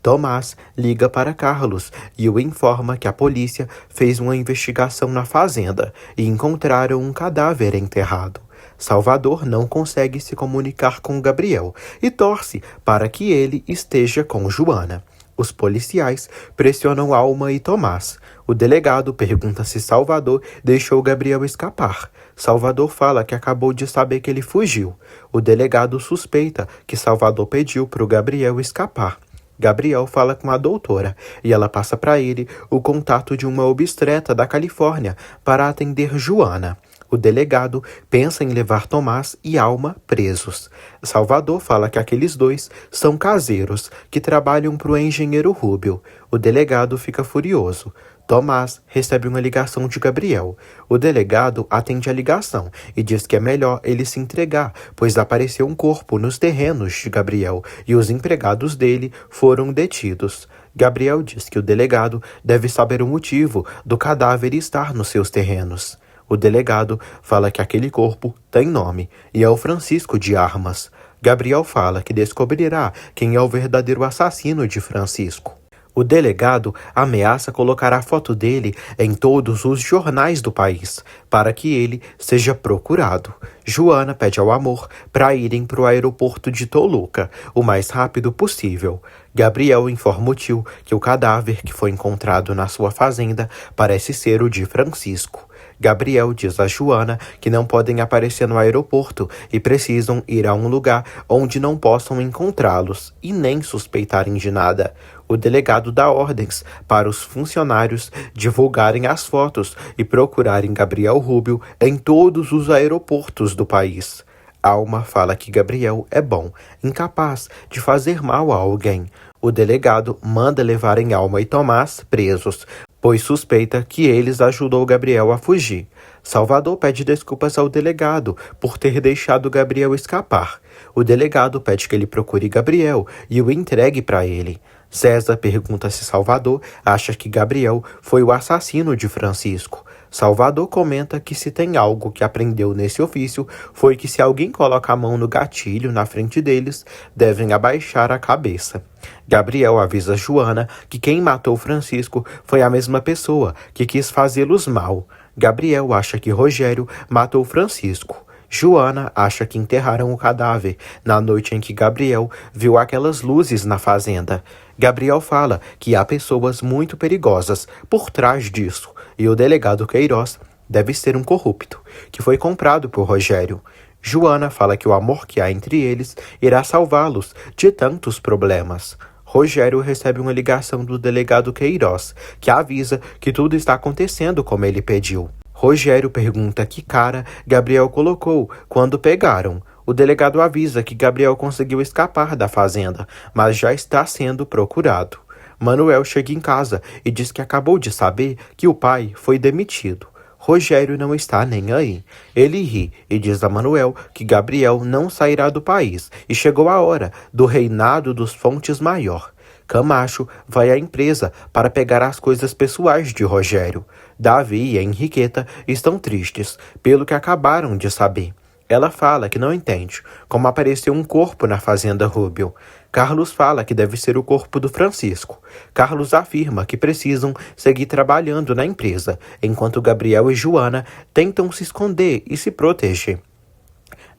Tomás liga para Carlos e o informa que a polícia fez uma investigação na fazenda e encontraram um cadáver enterrado. Salvador não consegue se comunicar com Gabriel e torce para que ele esteja com Joana. Os policiais pressionam Alma e Tomás. O delegado pergunta se Salvador deixou Gabriel escapar. Salvador fala que acabou de saber que ele fugiu. O delegado suspeita que Salvador pediu para o Gabriel escapar. Gabriel fala com a doutora e ela passa para ele o contato de uma obstetra da Califórnia para atender Joana. O delegado pensa em levar Tomás e Alma presos. Salvador fala que aqueles dois são caseiros que trabalham para o engenheiro Rubio. O delegado fica furioso. Tomás recebe uma ligação de Gabriel. O delegado atende a ligação e diz que é melhor ele se entregar, pois apareceu um corpo nos terrenos de Gabriel e os empregados dele foram detidos. Gabriel diz que o delegado deve saber o motivo do cadáver estar nos seus terrenos. O delegado fala que aquele corpo tem nome e é o Francisco de Armas. Gabriel fala que descobrirá quem é o verdadeiro assassino de Francisco. O delegado ameaça colocar a foto dele em todos os jornais do país, para que ele seja procurado. Joana pede ao amor para irem para o aeroporto de Toluca o mais rápido possível. Gabriel informa o tio que o cadáver que foi encontrado na sua fazenda parece ser o de Francisco. Gabriel diz a Joana que não podem aparecer no aeroporto e precisam ir a um lugar onde não possam encontrá-los e nem suspeitarem de nada. O delegado dá ordens para os funcionários divulgarem as fotos e procurarem Gabriel Rubio em todos os aeroportos do país. Alma fala que Gabriel é bom, incapaz de fazer mal a alguém. O delegado manda levarem Alma e Tomás presos, pois suspeita que eles ajudou Gabriel a fugir. Salvador pede desculpas ao delegado por ter deixado Gabriel escapar. O delegado pede que ele procure Gabriel e o entregue para ele. César pergunta se Salvador acha que Gabriel foi o assassino de Francisco. Salvador comenta que se tem algo que aprendeu nesse ofício foi que se alguém coloca a mão no gatilho na frente deles, devem abaixar a cabeça. Gabriel avisa Joana que quem matou Francisco foi a mesma pessoa que quis fazê-los mal. Gabriel acha que Rogério matou Francisco. Joana acha que enterraram o cadáver na noite em que Gabriel viu aquelas luzes na fazenda. Gabriel fala que há pessoas muito perigosas por trás disso e o delegado Queiroz deve ser um corrupto, que foi comprado por Rogério. Joana fala que o amor que há entre eles irá salvá-los de tantos problemas. Rogério recebe uma ligação do delegado Queiroz, que avisa que tudo está acontecendo como ele pediu. Rogério pergunta que cara Gabriel colocou quando pegaram. O delegado avisa que Gabriel conseguiu escapar da fazenda, mas já está sendo procurado. Manuel chega em casa e diz que acabou de saber que o pai foi demitido. Rogério não está nem aí. Ele ri e diz a Manuel que Gabriel não sairá do país e chegou a hora do reinado dos Fontes Maior. Camacho vai à empresa para pegar as coisas pessoais de Rogério. Davi e Henriqueta estão tristes pelo que acabaram de saber. Ela fala que não entende como apareceu um corpo na fazenda Rubio. Carlos fala que deve ser o corpo do Francisco. Carlos afirma que precisam seguir trabalhando na empresa, enquanto Gabriel e Joana tentam se esconder e se proteger.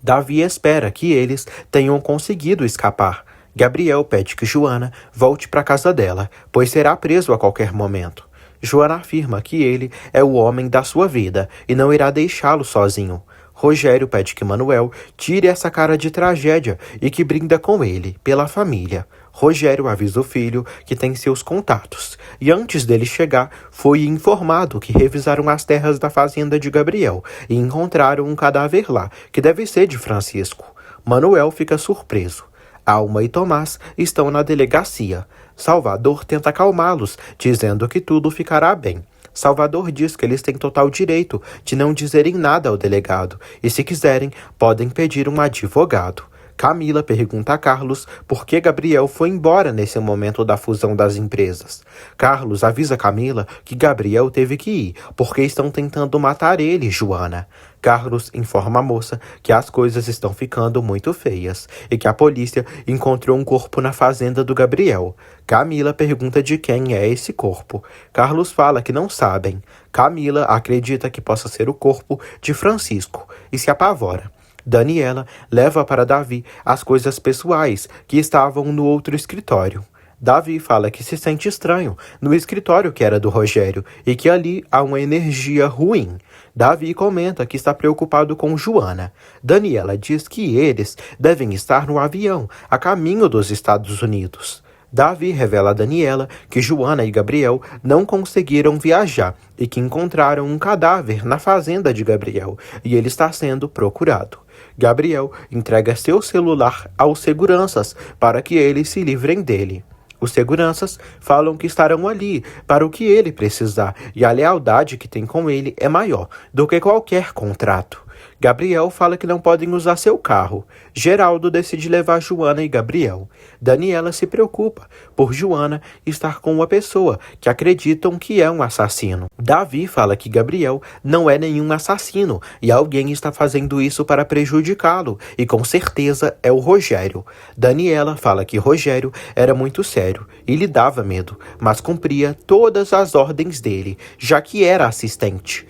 Davi espera que eles tenham conseguido escapar. Gabriel pede que Joana volte para casa dela, pois será preso a qualquer momento. Joana afirma que ele é o homem da sua vida e não irá deixá-lo sozinho. Rogério pede que Manuel tire essa cara de tragédia e que brinda com ele, pela família. Rogério avisa o filho que tem seus contatos, e antes dele chegar, foi informado que revisaram as terras da fazenda de Gabriel e encontraram um cadáver lá, que deve ser de Francisco. Manuel fica surpreso. Alma e Tomás estão na delegacia. Salvador tenta acalmá-los, dizendo que tudo ficará bem. Salvador diz que eles têm total direito de não dizerem nada ao delegado e, se quiserem, podem pedir um advogado. Camila pergunta a Carlos por que Gabriel foi embora nesse momento da fusão das empresas. Carlos avisa Camila que Gabriel teve que ir porque estão tentando matar ele, Joana. Carlos informa a moça que as coisas estão ficando muito feias e que a polícia encontrou um corpo na fazenda do Gabriel. Camila pergunta de quem é esse corpo. Carlos fala que não sabem. Camila acredita que possa ser o corpo de Francisco e se apavora. Daniela leva para Davi as coisas pessoais que estavam no outro escritório. Davi fala que se sente estranho no escritório que era do Rogério e que ali há uma energia ruim. Davi comenta que está preocupado com Joana. Daniela diz que eles devem estar no avião, a caminho dos Estados Unidos. Davi revela a Daniela que Joana e Gabriel não conseguiram viajar e que encontraram um cadáver na fazenda de Gabriel e ele está sendo procurado. Gabriel entrega seu celular aos seguranças para que eles se livrem dele. Os seguranças falam que estarão ali para o que ele precisar e a lealdade que tem com ele é maior do que qualquer contrato. Gabriel fala que não podem usar seu carro. Geraldo decide levar Joana e Gabriel. Daniela se preocupa por Joana estar com uma pessoa que acreditam que é um assassino. Davi fala que Gabriel não é nenhum assassino e alguém está fazendo isso para prejudicá-lo e com certeza é o Rogério. Daniela fala que Rogério era muito sério e lhe dava medo, mas cumpria todas as ordens dele, já que era assistente.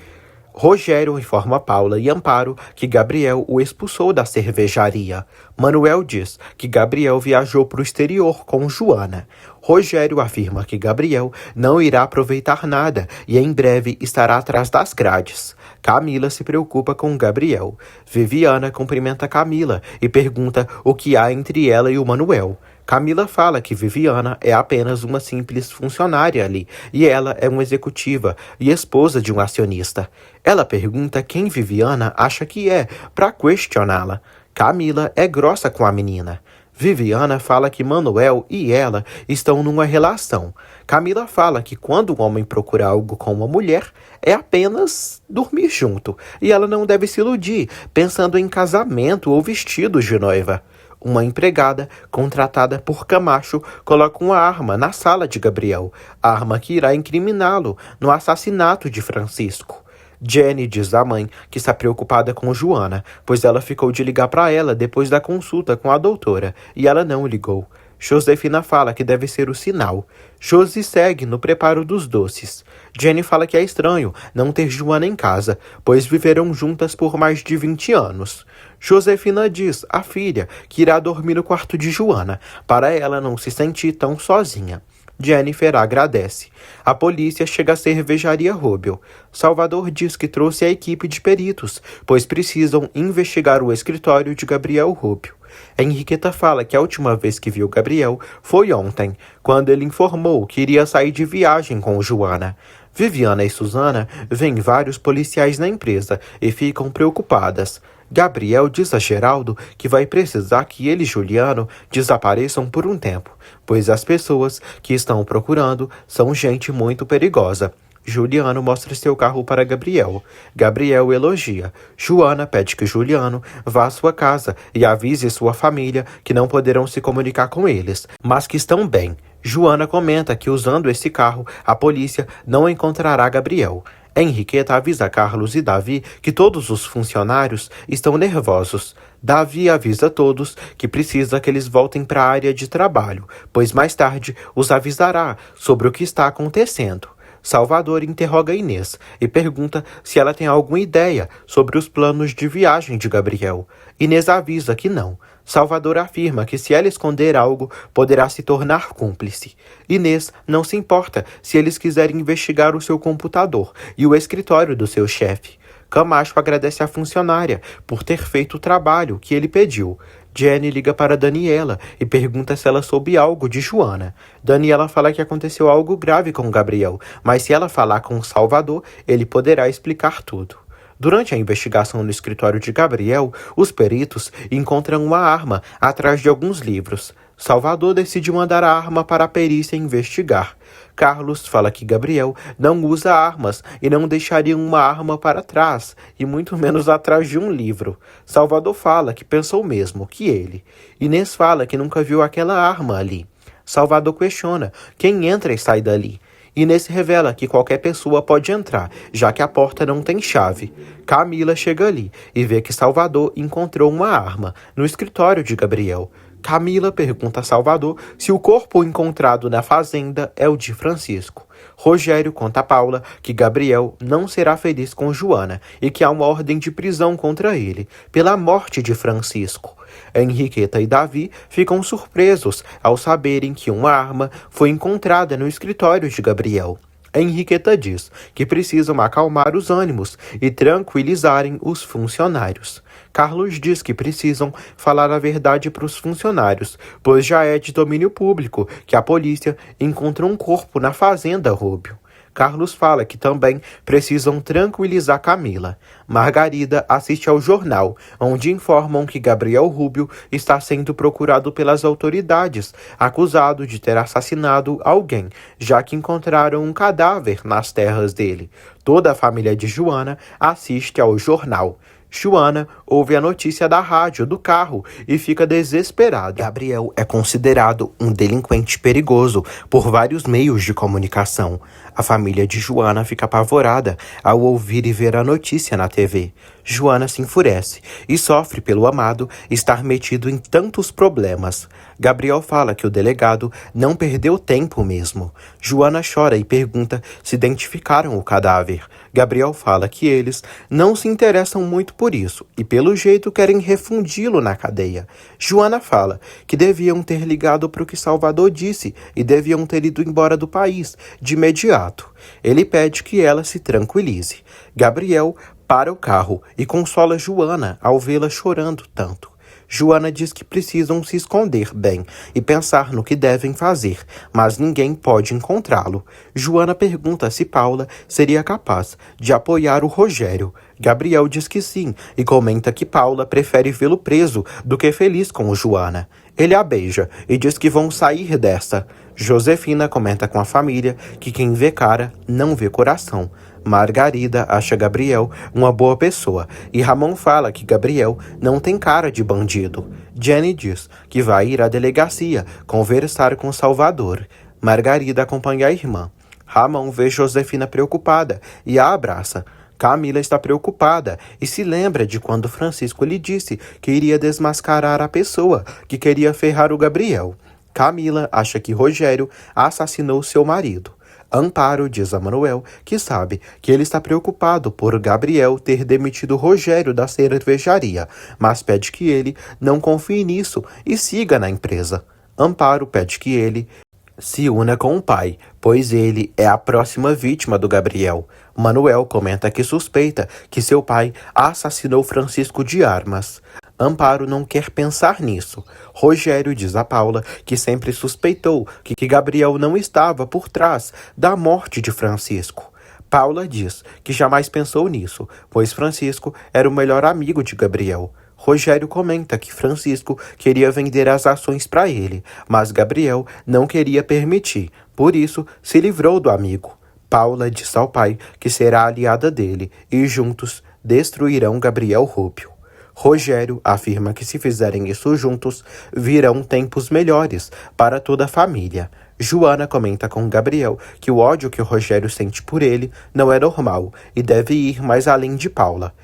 Rogério informa Paula e Amparo que Gabriel o expulsou da cervejaria. Manuel diz que Gabriel viajou para o exterior com Joana. Rogério afirma que Gabriel não irá aproveitar nada e em breve estará atrás das grades. Camila se preocupa com Gabriel. Viviana cumprimenta Camila e pergunta o que há entre ela e o Manuel. Camila fala que Viviana é apenas uma simples funcionária ali e ela é uma executiva e esposa de um acionista. Ela pergunta quem Viviana acha que é para questioná-la. Camila é grossa com a menina. Viviana fala que Manuel e ela estão numa relação. Camila fala que quando um homem procura algo com uma mulher, é apenas dormir junto e ela não deve se iludir pensando em casamento ou vestidos de noiva. Uma empregada, contratada por Camacho, coloca uma arma na sala de Gabriel, arma que irá incriminá-lo no assassinato de Francisco. Jenny diz à mãe que está preocupada com Joana, pois ela ficou de ligar para ela depois da consulta com a doutora, e ela não ligou. Josefina fala que deve ser o sinal. Josi segue no preparo dos doces. Jenny fala que é estranho não ter Joana em casa, pois viveram juntas por mais de 20 anos. Josefina diz à filha que irá dormir no quarto de Joana, para ela não se sentir tão sozinha. Jennifer agradece. A polícia chega à cervejaria Rubio. Salvador diz que trouxe a equipe de peritos, pois precisam investigar o escritório de Gabriel Rubio. Henriqueta fala que a última vez que viu Gabriel foi ontem, quando ele informou que iria sair de viagem com Joana. Viviana e Susana veem vários policiais na empresa e ficam preocupadas. Gabriel diz a Geraldo que vai precisar que ele e Juliano desapareçam por um tempo, pois as pessoas que estão procurando são gente muito perigosa. Juliano mostra seu carro para Gabriel. Gabriel elogia. Joana pede que Juliano vá à sua casa e avise sua família que não poderão se comunicar com eles, mas que estão bem. Joana comenta que usando esse carro, a polícia não encontrará Gabriel. Henriqueta avisa Carlos e Davi que todos os funcionários estão nervosos. Davi avisa todos que precisa que eles voltem para a área de trabalho, pois mais tarde os avisará sobre o que está acontecendo. Salvador interroga Inês e pergunta se ela tem alguma ideia sobre os planos de viagem de Gabriel. Inês avisa que não. Salvador afirma que se ela esconder algo, poderá se tornar cúmplice. Inês não se importa se eles quiserem investigar o seu computador e o escritório do seu chefe. Camacho agradece à funcionária por ter feito o trabalho que ele pediu. Jenny liga para Daniela e pergunta se ela soube algo de Joana. Daniela fala que aconteceu algo grave com Gabriel, mas se ela falar com Salvador, ele poderá explicar tudo. Durante a investigação no escritório de Gabriel, os peritos encontram uma arma atrás de alguns livros. Salvador decide mandar a arma para a perícia investigar. Carlos fala que Gabriel não usa armas e não deixaria uma arma para trás, e muito menos atrás de um livro. Salvador fala que pensou mesmo que ele. Inês fala que nunca viu aquela arma ali. Salvador questiona quem entra e sai dali. Inês revela que qualquer pessoa pode entrar, já que a porta não tem chave. Camila chega ali e vê que Salvador encontrou uma arma no escritório de Gabriel. Camila pergunta a Salvador se o corpo encontrado na fazenda é o de Francisco. Rogério conta a Paula que Gabriel não será feliz com Joana e que há uma ordem de prisão contra ele, pela morte de Francisco. Henriqueta e Davi ficam surpresos ao saberem que uma arma foi encontrada no escritório de Gabriel. Henriqueta diz que precisam acalmar os ânimos e tranquilizarem os funcionários. Carlos diz que precisam falar a verdade para os funcionários, pois já é de domínio público que a polícia encontrou um corpo na fazenda Rubio. Carlos fala que também precisam tranquilizar Camila. Margarida assiste ao jornal, onde informam que Gabriel Rubio está sendo procurado pelas autoridades, acusado de ter assassinado alguém, já que encontraram um cadáver nas terras dele. Toda a família de Joana assiste ao jornal. Joana ouve a notícia da rádio do carro e fica desesperada. Gabriel é considerado um delinquente perigoso por vários meios de comunicação. A família de Joana fica apavorada ao ouvir e ver a notícia na TV. Joana se enfurece e sofre pelo amado estar metido em tantos problemas. Gabriel fala que o delegado não perdeu tempo mesmo. Joana chora e pergunta se identificaram o cadáver. Gabriel fala que eles não se interessam muito por isso e pelo jeito querem refundi-lo na cadeia. Joana fala que deviam ter ligado para o que Salvador disse e deviam ter ido embora do país de imediato. Ele pede que ela se tranquilize. Gabriel para o carro e consola Joana ao vê-la chorando tanto. Joana diz que precisam se esconder bem e pensar no que devem fazer, mas ninguém pode encontrá-lo. Joana pergunta se Paula seria capaz de apoiar o Rogério. Gabriel diz que sim e comenta que Paula prefere vê-lo preso do que feliz com Joana. Ele a beija e diz que vão sair dessa. Josefina comenta com a família que quem vê cara não vê coração. Margarida acha Gabriel uma boa pessoa e Ramon fala que Gabriel não tem cara de bandido. Jenny diz que vai ir à delegacia conversar com Salvador. Margarida acompanha a irmã. Ramon vê Josefina preocupada e a abraça. Camila está preocupada e se lembra de quando Francisco lhe disse que iria desmascarar a pessoa que queria ferrar o Gabriel. Camila acha que Rogério assassinou seu marido. Amparo diz a Manuel que sabe que ele está preocupado por Gabriel ter demitido Rogério da cervejaria, mas pede que ele não confie nisso e siga na empresa. Amparo pede que ele se una com o pai, pois ele é a próxima vítima do Gabriel. Manuel comenta que suspeita que seu pai assassinou Francisco de armas. Amparo não quer pensar nisso. Rogério diz a Paula que sempre suspeitou que Gabriel não estava por trás da morte de Francisco. Paula diz que jamais pensou nisso, pois Francisco era o melhor amigo de Gabriel. Rogério comenta que Francisco queria vender as ações para ele, mas Gabriel não queria permitir, por isso se livrou do amigo. Paula diz ao pai que será aliada dele e juntos destruirão Gabriel Rubio. Rogério afirma que se fizerem isso juntos, virão tempos melhores para toda a família. Joana comenta com Gabriel que o ódio que o Rogério sente por ele não é normal e deve ir mais além de Paula.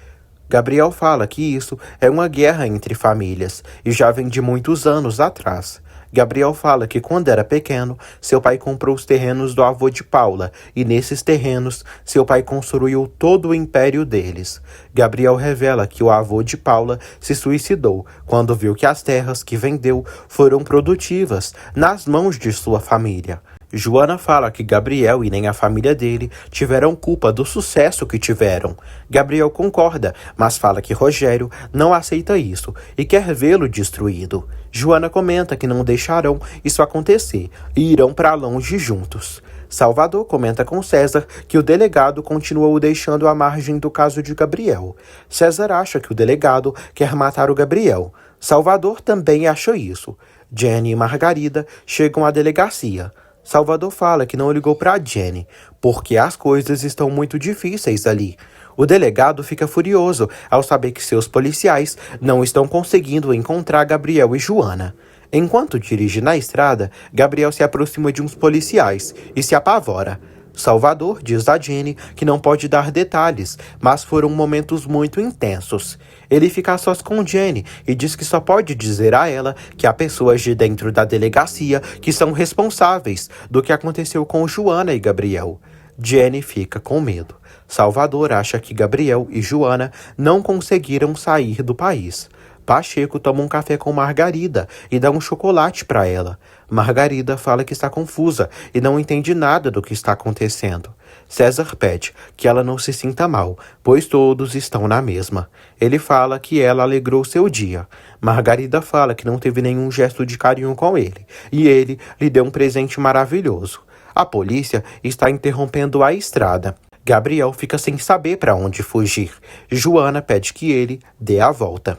Gabriel fala que isso é uma guerra entre famílias e já vem de muitos anos atrás. Gabriel fala que quando era pequeno, seu pai comprou os terrenos do avô de Paula e nesses terrenos, seu pai construiu todo o império deles. Gabriel revela que o avô de Paula se suicidou quando viu que as terras que vendeu foram produtivas nas mãos de sua família. Joana fala que Gabriel e nem a família dele tiveram culpa do sucesso que tiveram. Gabriel concorda, mas fala que Rogério não aceita isso e quer vê-lo destruído. Joana comenta que não deixarão isso acontecer e irão para longe juntos. Salvador comenta com César que o delegado continua o deixando à margem do caso de Gabriel. César acha que o delegado quer matar o Gabriel. Salvador também acha isso. Jenny e Margarida chegam à delegacia. Salvador fala que não ligou para Jenny, porque as coisas estão muito difíceis ali. O delegado fica furioso ao saber que seus policiais não estão conseguindo encontrar Gabriel e Joana. Enquanto dirige na estrada, Gabriel se aproxima de uns policiais e se apavora. Salvador diz a Jenny que não pode dar detalhes, mas foram momentos muito intensos. Ele fica a sós com Jenny e diz que só pode dizer a ela que há pessoas de dentro da delegacia que são responsáveis do que aconteceu com Joana e Gabriel. Jenny fica com medo. Salvador acha que Gabriel e Joana não conseguiram sair do país. Pacheco toma um café com Margarida e dá um chocolate para ela. Margarida fala que está confusa e não entende nada do que está acontecendo. César pede que ela não se sinta mal, pois todos estão na mesma. Ele fala que ela alegrou seu dia. Margarida fala que não teve nenhum gesto de carinho com ele, e ele lhe deu um presente maravilhoso. A polícia está interrompendo a estrada. Gabriel fica sem saber para onde fugir. Joana pede que ele dê a volta.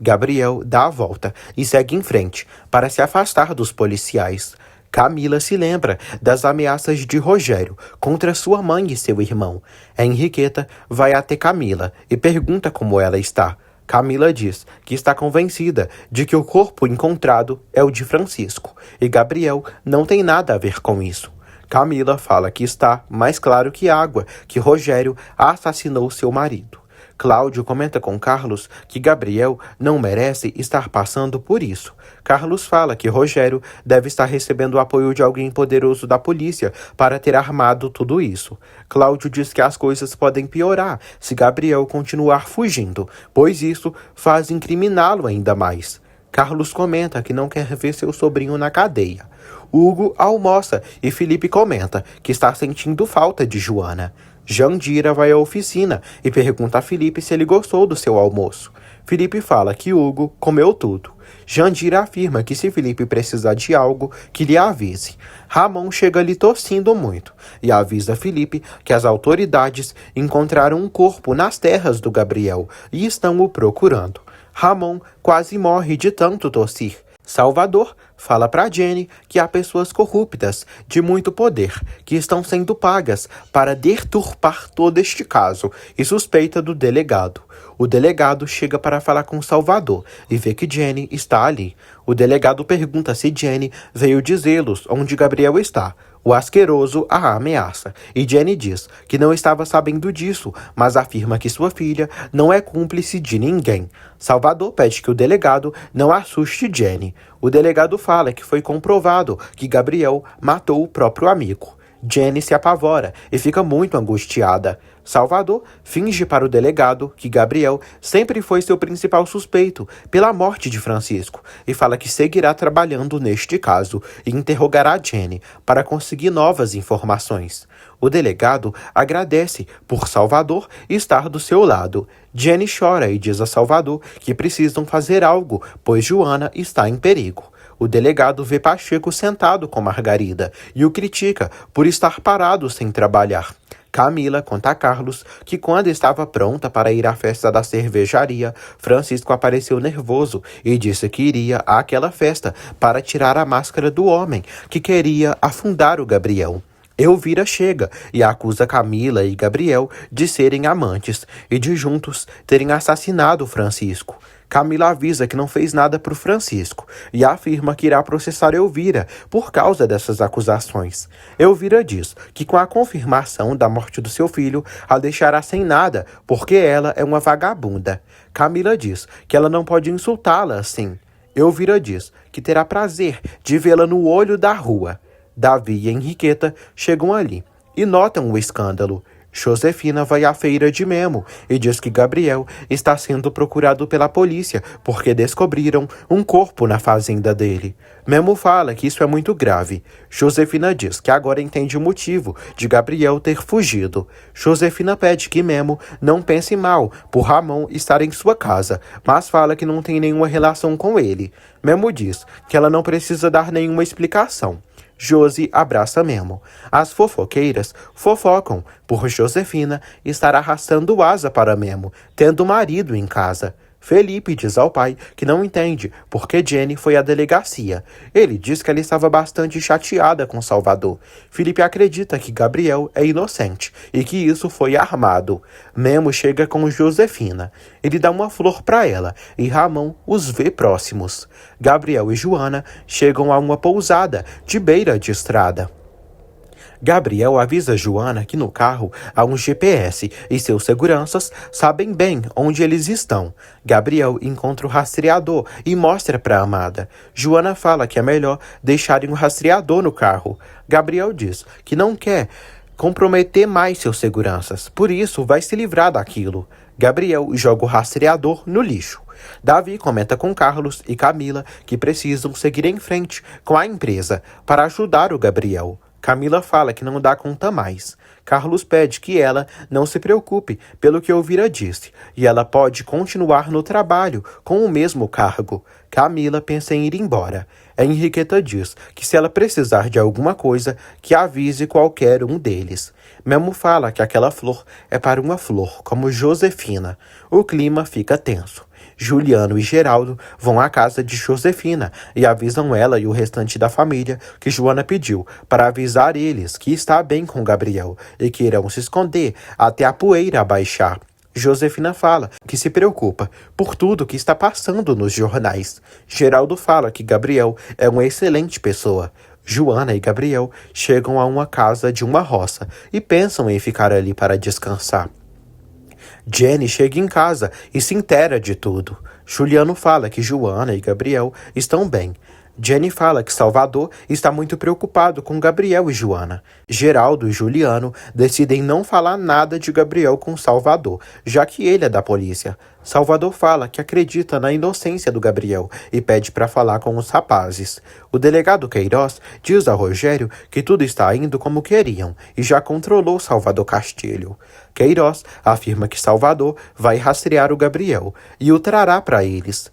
Gabriel dá a volta e segue em frente para se afastar dos policiais. Camila se lembra das ameaças de Rogério contra sua mãe e seu irmão. Henriqueta vai até Camila e pergunta como ela está. Camila diz que está convencida de que o corpo encontrado é o de Francisco e Gabriel não tem nada a ver com isso. Camila fala que está mais claro que água que Rogério assassinou seu marido. Cláudio comenta com Carlos que Gabriel não merece estar passando por isso. Carlos fala que Rogério deve estar recebendo o apoio de alguém poderoso da polícia para ter armado tudo isso. Cláudio diz que as coisas podem piorar se Gabriel continuar fugindo, pois isso faz incriminá-lo ainda mais. Carlos comenta que não quer ver seu sobrinho na cadeia. Hugo almoça e Felipe comenta que está sentindo falta de Joana. Jandira vai à oficina e pergunta a Felipe se ele gostou do seu almoço. Felipe fala que Hugo comeu tudo. Jandira afirma que se Felipe precisar de algo, que lhe avise. Ramon chega lhe tossindo muito e avisa Felipe que as autoridades encontraram um corpo nas terras do Gabriel e estão o procurando. Ramon quase morre de tanto tossir. Salvador fala para Jenny que há pessoas corruptas de muito poder que estão sendo pagas para deturpar todo este caso e suspeita do delegado. O delegado chega para falar com Salvador e vê que Jenny está ali. O delegado pergunta se Jenny veio dizê-los onde Gabriel está. O asqueroso a ameaça e Jenny diz que não estava sabendo disso, mas afirma que sua filha não é cúmplice de ninguém. Salvador pede que o delegado não assuste Jenny. O delegado fala que foi comprovado que Gabriel matou o próprio amigo. Jenny se apavora e fica muito angustiada. Salvador finge para o delegado que Gabriel sempre foi seu principal suspeito pela morte de Francisco e fala que seguirá trabalhando neste caso e interrogará Jenny para conseguir novas informações. O delegado agradece por Salvador estar do seu lado. Jenny chora e diz a Salvador que precisam fazer algo, pois Joana está em perigo. O delegado vê Pacheco sentado com Margarida e o critica por estar parado sem trabalhar. Camila conta a Carlos que quando estava pronta para ir à festa da cervejaria, Francisco apareceu nervoso e disse que iria àquela festa para tirar a máscara do homem que queria afundar o Gabriel. Elvira chega e acusa Camila e Gabriel de serem amantes e de juntos terem assassinado Francisco. Camila avisa que não fez nada por Francisco e afirma que irá processar Elvira por causa dessas acusações. Elvira diz que com a confirmação da morte do seu filho, a deixará sem nada porque ela é uma vagabunda. Camila diz que ela não pode insultá-la assim. Elvira diz que terá prazer de vê-la no olho da rua. Davi e Henriqueta chegam ali e notam o escândalo. Josefina vai à feira de Memo e diz que Gabriel está sendo procurado pela polícia porque descobriram um corpo na fazenda dele. Memo fala que isso é muito grave. Josefina diz que agora entende o motivo de Gabriel ter fugido. Josefina pede que Memo não pense mal por Ramon estar em sua casa, mas fala que não tem nenhuma relação com ele. Memo diz que ela não precisa dar nenhuma explicação. Josi abraça Memo. As fofoqueiras fofocam por Josefina estar arrastando asa para Memo, tendo marido em casa. Felipe diz ao pai que não entende porque Jenny foi à delegacia. Ele diz que ela estava bastante chateada com Salvador. Felipe acredita que Gabriel é inocente e que isso foi armado. Memo chega com Josefina. Ele dá uma flor para ela e Ramon os vê próximos. Gabriel e Joana chegam a uma pousada de beira de estrada. Gabriel avisa Joana que no carro há um GPS e seus seguranças sabem bem onde eles estão. Gabriel encontra o rastreador e mostra para a amada. Joana fala que é melhor deixarem o rastreador no carro. Gabriel diz que não quer comprometer mais seus seguranças, por isso vai se livrar daquilo. Gabriel joga o rastreador no lixo. Davi comenta com Carlos e Camila que precisam seguir em frente com a empresa para ajudar o Gabriel. Camila fala que não dá conta mais. Carlos pede que ela não se preocupe pelo que Elvira disse e ela pode continuar no trabalho com o mesmo cargo. Camila pensa em ir embora. Henriqueta diz que se ela precisar de alguma coisa, que avise qualquer um deles. Memo fala que aquela flor é para uma flor como Josefina. O clima fica tenso. Juliano e Geraldo vão à casa de Josefina e avisam ela e o restante da família que Joana pediu para avisar eles que está bem com Gabriel e que irão se esconder até a poeira baixar. Josefina fala que se preocupa por tudo que está passando nos jornais. Geraldo fala que Gabriel é uma excelente pessoa. Joana e Gabriel chegam a uma casa de uma roça e pensam em ficar ali para descansar. Jenny chega em casa e se inteira de tudo. Juliano fala que Joana e Gabriel estão bem. Jenny fala que Salvador está muito preocupado com Gabriel e Joana. Geraldo e Juliano decidem não falar nada de Gabriel com Salvador, já que ele é da polícia. Salvador fala que acredita na inocência do Gabriel e pede para falar com os rapazes. O delegado Queiroz diz a Rogério que tudo está indo como queriam e já controlou Salvador Castilho. Queiroz afirma que Salvador vai rastrear o Gabriel e o trará para eles.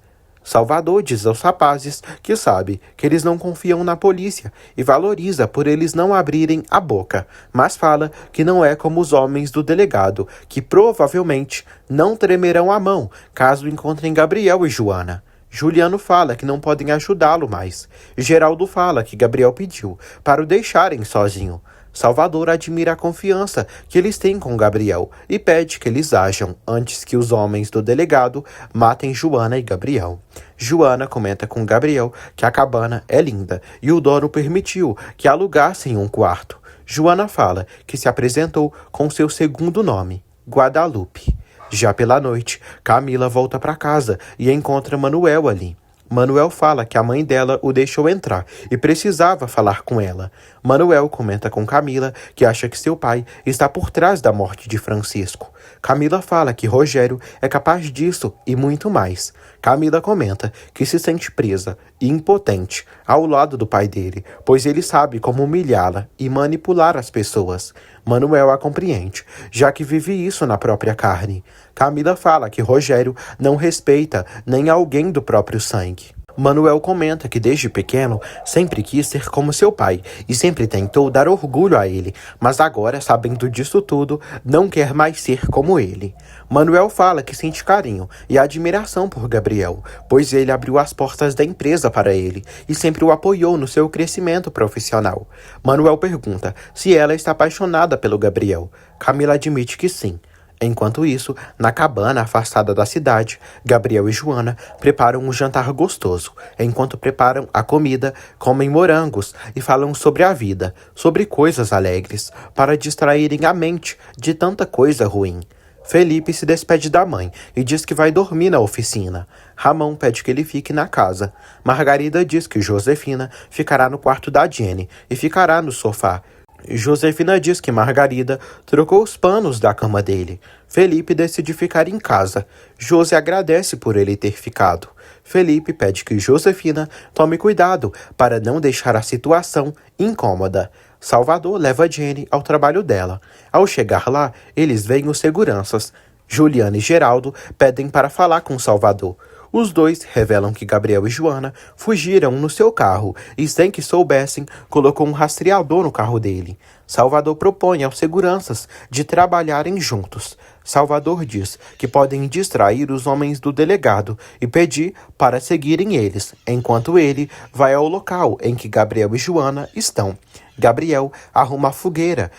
Salvador diz aos rapazes que sabe que eles não confiam na polícia e valoriza por eles não abrirem a boca, mas fala que não é como os homens do delegado, que provavelmente não tremerão a mão caso encontrem Gabriel e Joana. Juliano fala que não podem ajudá-lo mais. Geraldo fala que Gabriel pediu para o deixarem sozinho. Salvador admira a confiança que eles têm com Gabriel e pede que eles ajam antes que os homens do delegado matem Joana e Gabriel. Joana comenta com Gabriel que a cabana é linda e o dono permitiu que alugassem um quarto. Joana fala que se apresentou com seu segundo nome, Guadalupe. Já pela noite, Camila volta para casa e encontra Manuel ali. Manuel fala que a mãe dela o deixou entrar e precisava falar com ela. Manuel comenta com Camila que acha que seu pai está por trás da morte de Francisco. Camila fala que Rogério é capaz disso e muito mais. Camila comenta que se sente presa e impotente ao lado do pai dele, pois ele sabe como humilhá-la e manipular as pessoas. Manuel a compreende, já que vive isso na própria carne. Camila fala que Rogério não respeita nem alguém do próprio sangue. Manuel comenta que desde pequeno sempre quis ser como seu pai e sempre tentou dar orgulho a ele, mas agora, sabendo disso tudo, não quer mais ser como ele. Manuel fala que sente carinho e admiração por Gabriel, pois ele abriu as portas da empresa para ele e sempre o apoiou no seu crescimento profissional. Manuel pergunta se ela está apaixonada pelo Gabriel. Camila admite que sim. Enquanto isso, na cabana afastada da cidade, Gabriel e Joana preparam um jantar gostoso. Enquanto preparam a comida, comem morangos e falam sobre a vida, sobre coisas alegres, para distraírem a mente de tanta coisa ruim. Felipe se despede da mãe e diz que vai dormir na oficina. Ramon pede que ele fique na casa. Margarida diz que Josefina ficará no quarto da Jenny e ficará no sofá. Josefina diz que Margarida trocou os panos da cama dele. Felipe decide ficar em casa. José agradece por ele ter ficado. Felipe pede que Josefina tome cuidado para não deixar a situação incômoda. Salvador leva Jenny ao trabalho dela. Ao chegar lá, eles veem os seguranças. Juliana e Geraldo pedem para falar com Salvador. Os dois revelam que Gabriel e Joana fugiram no seu carro e, sem que soubessem, colocou um rastreador no carro dele. Salvador propõe aos seguranças de trabalharem juntos. Salvador diz que podem distrair os homens do delegado e pedir para seguirem eles, enquanto ele vai ao local em que Gabriel e Joana estão. Gabriel arruma a fogueira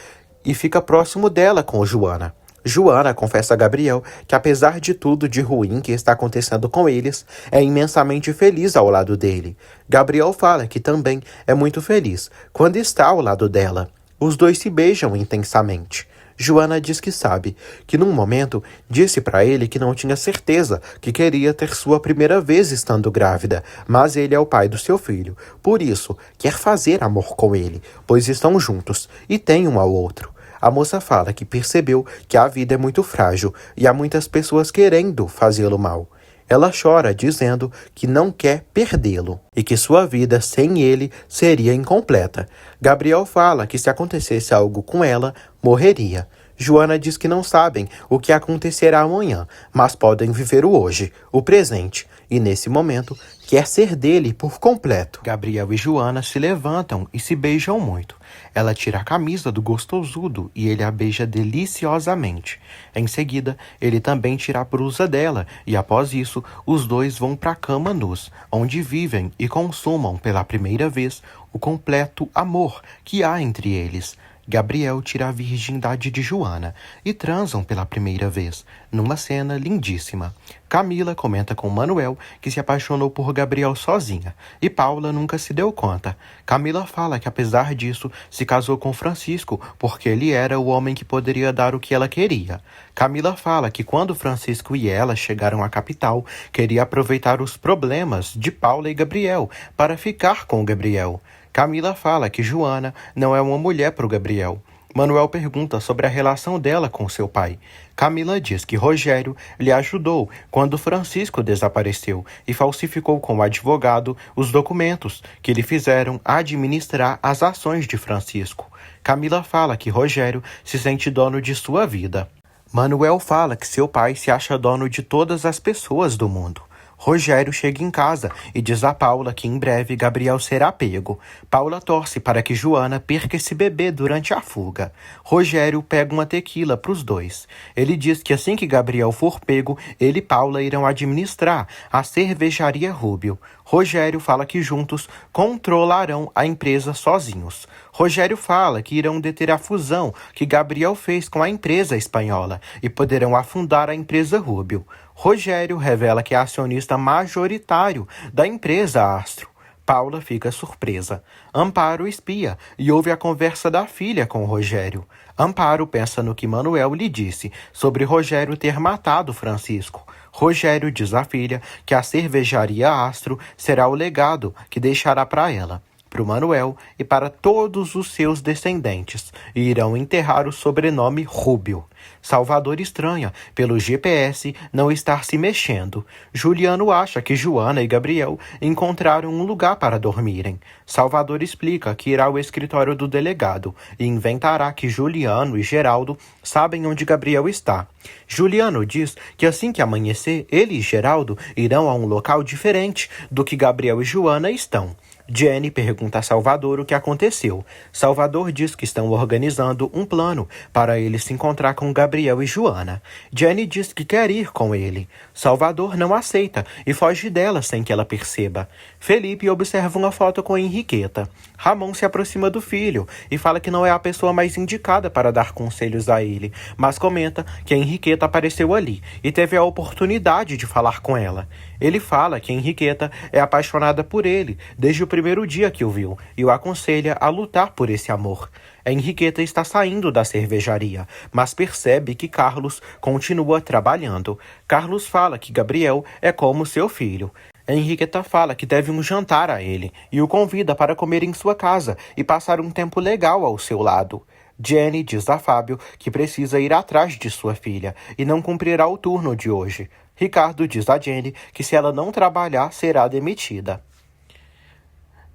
e fica próximo dela com Joana. Joana confessa a Gabriel que, apesar de tudo de ruim que está acontecendo com eles, é imensamente feliz ao lado dele. Gabriel fala que também é muito feliz quando está ao lado dela. Os dois se beijam intensamente. Joana diz que sabe, que num momento disse para ele que não tinha certeza que queria ter sua primeira vez estando grávida, mas ele é o pai do seu filho. Por isso, quer fazer amor com ele, pois estão juntos e têm um ao outro. A moça fala que percebeu que a vida é muito frágil e há muitas pessoas querendo fazê-lo mal. Ela chora dizendo que não quer perdê-lo e que sua vida sem ele seria incompleta. Gabriel fala que se acontecesse algo com ela, morreria. Joana diz que não sabem o que acontecerá amanhã, mas podem viver o hoje, o presente, e nesse momento quer ser dele por completo. Gabriel e Joana se levantam e se beijam muito. Ela tira a camisa do gostosudo e ele a beija deliciosamente. Em seguida, ele também tira a blusa dela e após isso, os dois vão para a cama nus, onde vivem e consumam pela primeira vez o completo amor que há entre eles. Gabriel tira a virgindade de Joana e transam pela primeira vez, numa cena lindíssima. Camila comenta com Manuel que se apaixonou por Gabriel sozinha, e Paula nunca se deu conta. Camila fala que apesar disso, se casou com Francisco porque ele era o homem que poderia dar o que ela queria. Camila fala que quando Francisco e ela chegaram à capital, queria aproveitar os problemas de Paula e Gabriel para ficar com Gabriel. Camila fala que Joana não é uma mulher para o Gabriel. Manuel pergunta sobre a relação dela com seu pai. Camila diz que Rogério lhe ajudou quando Francisco desapareceu e falsificou com o advogado os documentos que lhe fizeram administrar as ações de Francisco. Camila fala que Rogério se sente dono de sua vida. Manuel fala que seu pai se acha dono de todas as pessoas do mundo. Rogério chega em casa e diz a Paula que em breve Gabriel será pego. Paula torce para que Joana perca esse bebê durante a fuga. Rogério pega uma tequila para os dois. Ele diz que assim que Gabriel for pego, ele e Paula irão administrar a cervejaria Rubio. Rogério fala que juntos controlarão a empresa sozinhos. Rogério fala que irão deter a fusão que Gabriel fez com a empresa espanhola e poderão afundar a empresa Rubio. Rogério revela que é acionista majoritário da empresa Astro. Paula fica surpresa. Amparo espia e ouve a conversa da filha com Rogério. Amparo pensa no que Manuel lhe disse sobre Rogério ter matado Francisco. Rogério diz à filha que a cervejaria Astro será o legado que deixará para ela, para o Manuel e para todos os seus descendentes, e irão enterrar o sobrenome Rubio. Salvador estranha, pelo GPS, não estar se mexendo. Juliano acha que Joana e Gabriel encontraram um lugar para dormirem. Salvador explica que irá ao escritório do delegado e inventará que Juliano e Geraldo sabem onde Gabriel está. Juliano diz que assim que amanhecer, ele e Geraldo irão a um local diferente do que Gabriel e Joana estão. Jenny pergunta a Salvador o que aconteceu. Salvador diz que estão organizando um plano para ele se encontrar com Gabriel e Joana. Jenny diz que quer ir com ele. Salvador não aceita e foge dela sem que ela perceba. Felipe observa uma foto com Henriqueta. Ramon se aproxima do filho e fala que não é a pessoa mais indicada para dar conselhos a ele, mas comenta que a Henriqueta apareceu ali e teve a oportunidade de falar com ela. Ele fala que Henriqueta é apaixonada por ele desde o primeiro dia que o viu e o aconselha a lutar por esse amor. A Henriqueta está saindo da cervejaria, mas percebe que Carlos continua trabalhando. Carlos fala que Gabriel é como seu filho. Henriqueta fala que deve um jantar a ele e o convida para comer em sua casa e passar um tempo legal ao seu lado. Jenny diz a Fábio que precisa ir atrás de sua filha e não cumprirá o turno de hoje. Ricardo diz a Jenny que se ela não trabalhar, será demitida.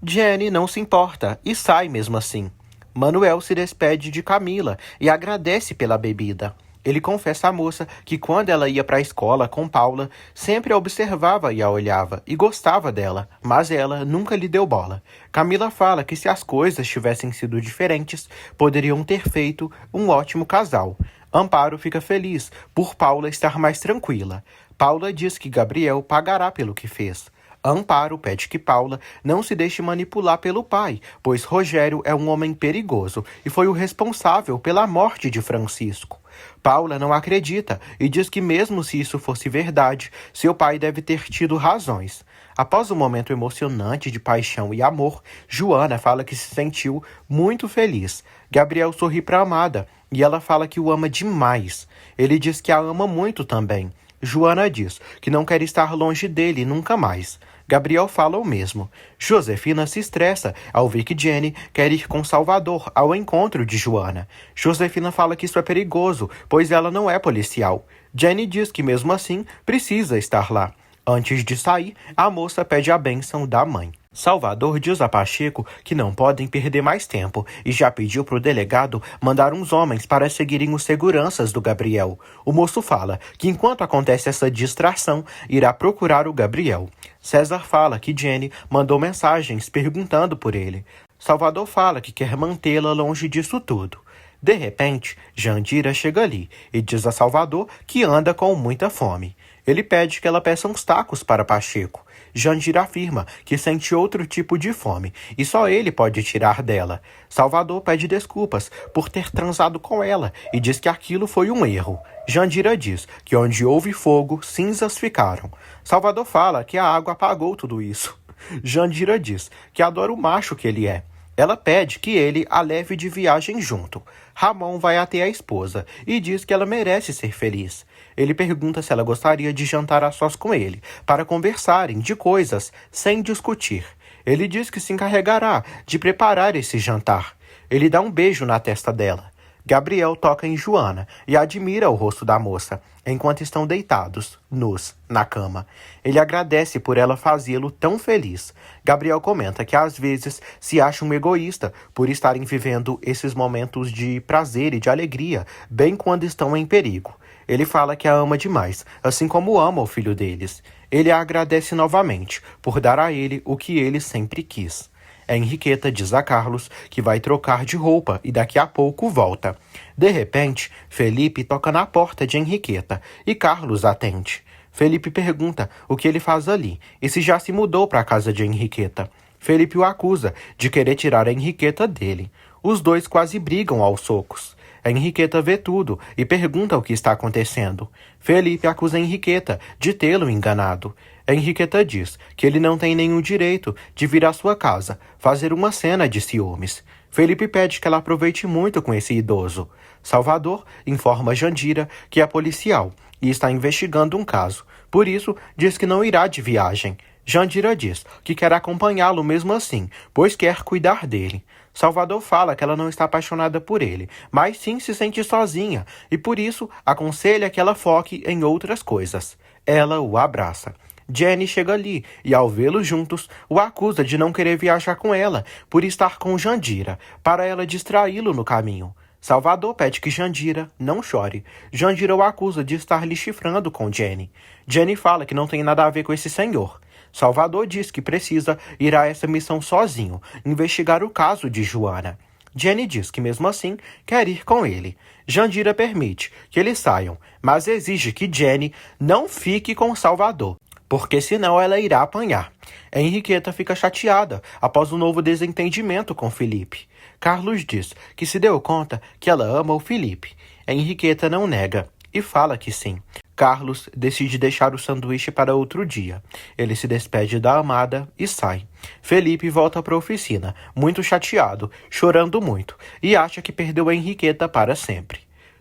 Jenny não se importa e sai mesmo assim. Manuel se despede de Camila e agradece pela bebida. Ele confessa à moça que quando ela ia para a escola com Paula, sempre a observava e a olhava e gostava dela, mas ela nunca lhe deu bola. Camila fala que se as coisas tivessem sido diferentes, poderiam ter feito um ótimo casal. Amparo fica feliz por Paula estar mais tranquila. Paula diz que Gabriel pagará pelo que fez. Amparo pede que Paula não se deixe manipular pelo pai, pois Rogério é um homem perigoso e foi o responsável pela morte de Francisco. Paula não acredita e diz que mesmo se isso fosse verdade, seu pai deve ter tido razões. Após um momento emocionante de paixão e amor, Joana fala que se sentiu muito feliz. Gabriel sorri para a amada e ela fala que o ama demais. Ele diz que a ama muito também. Joana diz que não quer estar longe dele nunca mais. Gabriel fala o mesmo. Josefina se estressa ao ver que Jenny quer ir com Salvador ao encontro de Joana. Josefina fala que isso é perigoso, pois ela não é policial. Jenny diz que mesmo assim precisa estar lá. Antes de sair, a moça pede a bênção da mãe. Salvador diz a Pacheco que não podem perder mais tempo e já pediu para o delegado mandar uns homens para seguirem os seguranças do Gabriel. O moço fala que enquanto acontece essa distração, irá procurar o Gabriel. César fala que Jenny mandou mensagens perguntando por ele. Salvador fala que quer mantê-la longe disso tudo. De repente, Jandira chega ali e diz a Salvador que anda com muita fome. Ele pede que ela peça uns tacos para Pacheco. Jandira afirma que sente outro tipo de fome e só ele pode tirar dela. Salvador pede desculpas por ter transado com ela e diz que aquilo foi um erro. Jandira diz que onde houve fogo, cinzas ficaram. Salvador fala que a água apagou tudo isso. Jandira diz que adora o macho que ele é. Ela pede que ele a leve de viagem junto. Ramon vai até a esposa e diz que ela merece ser feliz. Ele pergunta se ela gostaria de jantar a sós com ele, para conversarem de coisas sem discutir. Ele diz que se encarregará de preparar esse jantar. Ele dá um beijo na testa dela. Gabriel toca em Joana e admira o rosto da moça, enquanto estão deitados, nus, na cama. Ele agradece por ela fazê-lo tão feliz. Gabriel comenta que às vezes se acha um egoísta por estarem vivendo esses momentos de prazer e de alegria, bem quando estão em perigo. Ele fala que a ama demais, assim como ama o filho deles. Ele a agradece novamente por dar a ele o que ele sempre quis. Henriqueta diz a Carlos que vai trocar de roupa e daqui a pouco volta. De repente, Felipe toca na porta de Henriqueta e Carlos atende. Felipe pergunta o que ele faz ali e se já se mudou para a casa de Henriqueta. Felipe o acusa de querer tirar a Henriqueta dele. Os dois quase brigam aos socos. Henriqueta vê tudo e pergunta o que está acontecendo. Felipe acusa Henriqueta de tê-lo enganado. Henriqueta diz que ele não tem nenhum direito de vir à sua casa fazer uma cena de ciúmes. Felipe pede que ela aproveite muito com esse idoso. Salvador informa Jandira que é policial e está investigando um caso. Por isso, diz que não irá de viagem. Jandira diz que quer acompanhá-lo mesmo assim, pois quer cuidar dele. Salvador fala que ela não está apaixonada por ele, mas sim se sente sozinha e por isso aconselha que ela foque em outras coisas. Ela o abraça. Jenny chega ali e, ao vê-los juntos, o acusa de não querer viajar com ela por estar com Jandira, para ela distraí-lo no caminho. Salvador pede que Jandira não chore. Jandira o acusa de estar lhe chifrando com Jenny. Jenny fala que não tem nada a ver com esse senhor. Salvador diz que precisa ir a essa missão sozinho, investigar o caso de Joana. Jenny diz que mesmo assim quer ir com ele. Jandira permite que eles saiam, mas exige que Jenny não fique com Salvador, porque senão ela irá apanhar. Henriqueta fica chateada após o novo desentendimento com Felipe. Carlos diz que se deu conta que ela ama o Felipe. Henriqueta não nega e fala que sim. Carlos decide deixar o sanduíche para outro dia. Ele se despede da amada e sai. Felipe volta para a oficina, muito chateado, chorando muito, e acha que perdeu a Henriqueta para sempre.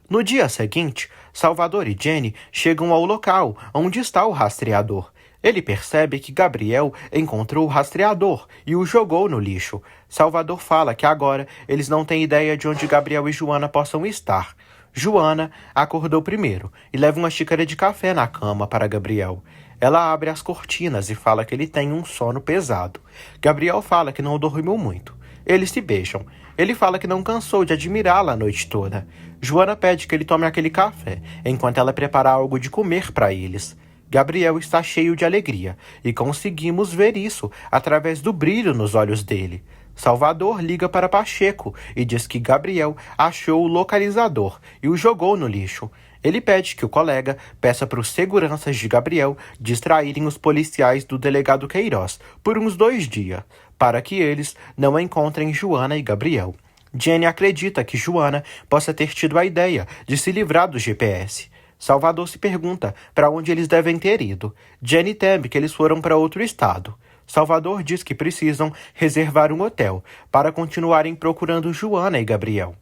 No dia seguinte, Salvador e Jenny chegam ao local onde está o rastreador. Ele percebe que Gabriel encontrou o rastreador e o jogou no lixo. Salvador fala que agora eles não têm ideia de onde Gabriel e Joana possam estar. Joana acordou primeiro e leva uma xícara de café na cama para Gabriel. Ela abre as cortinas e fala que ele tem um sono pesado. Gabriel fala que não dormiu muito. Eles se beijam. Ele fala que não cansou de admirá-la a noite toda. Joana pede que ele tome aquele café, enquanto ela prepara algo de comer para eles. Gabriel está cheio de alegria, e conseguimos ver isso através do brilho nos olhos dele. Salvador liga para Pacheco e diz que Gabriel achou o localizador e o jogou no lixo. Ele pede que o colega peça para os seguranças de Gabriel distraírem os policiais do delegado Queiroz por uns 2 dias, para que eles não encontrem Joana e Gabriel. Jenny acredita que Joana possa ter tido a ideia de se livrar do GPS. Salvador se pergunta para onde eles devem ter ido. Jenny teme que eles foram para outro estado. Salvador diz que precisam reservar um hotel para continuarem procurando Joana e Gabriel.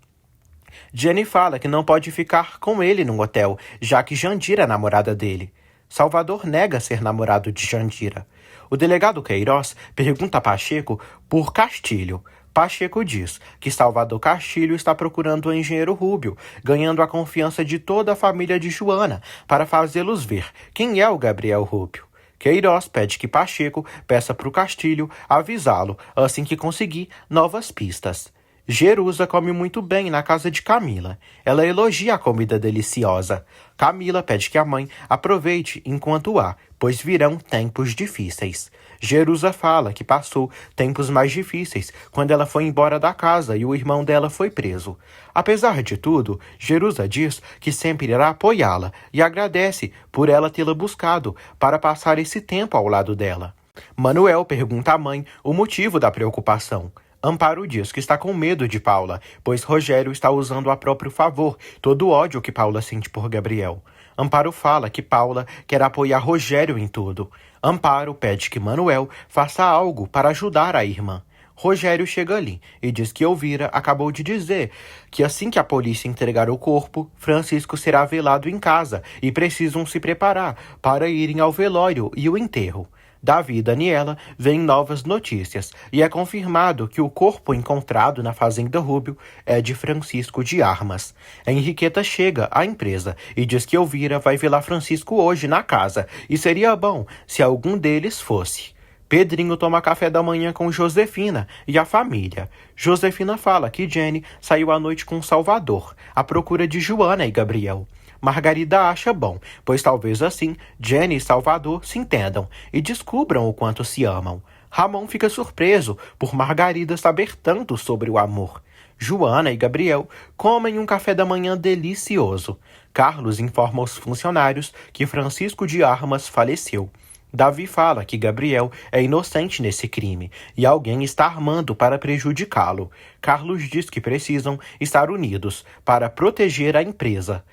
Jenny fala que não pode ficar com ele num hotel, já que Jandira é namorada dele. Salvador nega ser namorado de Jandira. O delegado Queiroz pergunta a Pacheco por Castilho. Pacheco diz que Salvador Castilho está procurando o engenheiro Rúbio, ganhando a confiança de toda a família de Joana para fazê-los ver quem é o Gabriel Rúbio. Queiroz pede que Pacheco peça para o Castilho avisá-lo assim que conseguir novas pistas. Jerusa come muito bem na casa de Camila. Ela elogia a comida deliciosa. Camila pede que a mãe aproveite enquanto há, pois virão tempos difíceis. Jerusa fala que passou tempos mais difíceis quando ela foi embora da casa e o irmão dela foi preso. Apesar de tudo, Jerusa diz que sempre irá apoiá-la e agradece por ela tê-la buscado para passar esse tempo ao lado dela. Manuel pergunta à mãe o motivo da preocupação. Amparo diz que está com medo de Paula, pois Rogério está usando a próprio favor todo o ódio que Paula sente por Gabriel. Amparo fala que Paula quer apoiar Rogério em tudo. Amparo pede que Manuel faça algo para ajudar a irmã. Rogério chega ali e diz que Elvira acabou de dizer que assim que a polícia entregar o corpo, Francisco será velado em casa e precisam se preparar para irem ao velório e o enterro. Davi e Daniela veem novas notícias e é confirmado que o corpo encontrado na fazenda Rúbio é de Francisco de Armas. Henriqueta chega à empresa e diz que Elvira vai velar Francisco hoje na casa e seria bom se algum deles fosse. Pedrinho toma café da manhã com Josefina e a família. Josefina fala que Jenny saiu à noite com Salvador, à procura de Joana e Gabriel. Margarida acha bom, pois talvez assim Jenny e Salvador se entendam e descubram o quanto se amam. Ramon fica surpreso por Margarida saber tanto sobre o amor. Joana e Gabriel comem um café da manhã delicioso. Carlos informa aos funcionários que Francisco de Armas faleceu. Davi fala que Gabriel é inocente nesse crime e alguém está armando para prejudicá-lo. Carlos diz que precisam estar unidos para proteger a empresa.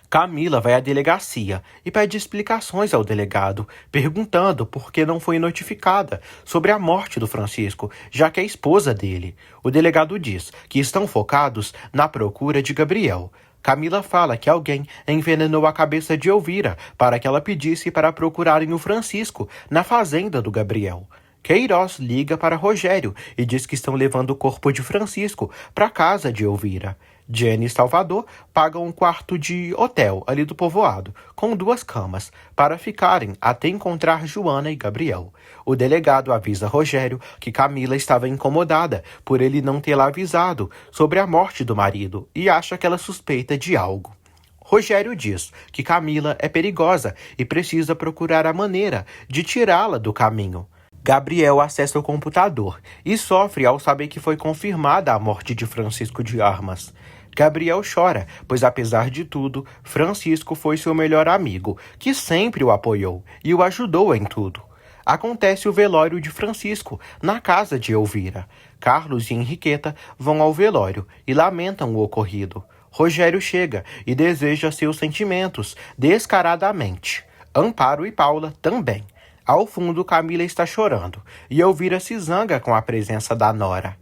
Camila vai à delegacia e pede explicações ao delegado, perguntando por que não foi notificada sobre a morte do Francisco, já que é esposa dele. O delegado diz que estão focados na procura de Gabriel. Camila fala que alguém envenenou a cabeça de Elvira para que ela pedisse para procurarem o Francisco na fazenda do Gabriel. Queiroz liga para Rogério e diz que estão levando o corpo de Francisco para a casa de Elvira. Jenny e Salvador pagam um quarto de hotel ali do povoado, com 2 camas, para ficarem até encontrar Joana e Gabriel. O delegado avisa Rogério que Camila estava incomodada por ele não tê-la avisado sobre a morte do marido e acha que ela suspeita de algo. Rogério diz que Camila é perigosa e precisa procurar a maneira de tirá-la do caminho. Gabriel acessa o computador e sofre ao saber que foi confirmada a morte de Francisco de Armas. Gabriel chora, pois apesar de tudo, Francisco foi seu melhor amigo, que sempre o apoiou e o ajudou em tudo. Acontece o velório de Francisco, na casa de Elvira. Carlos e Henriqueta vão ao velório e lamentam o ocorrido. Rogério chega e deseja seus sentimentos descaradamente. Amparo e Paula também. Ao fundo, Camila está chorando e Elvira se zanga com a presença da nora.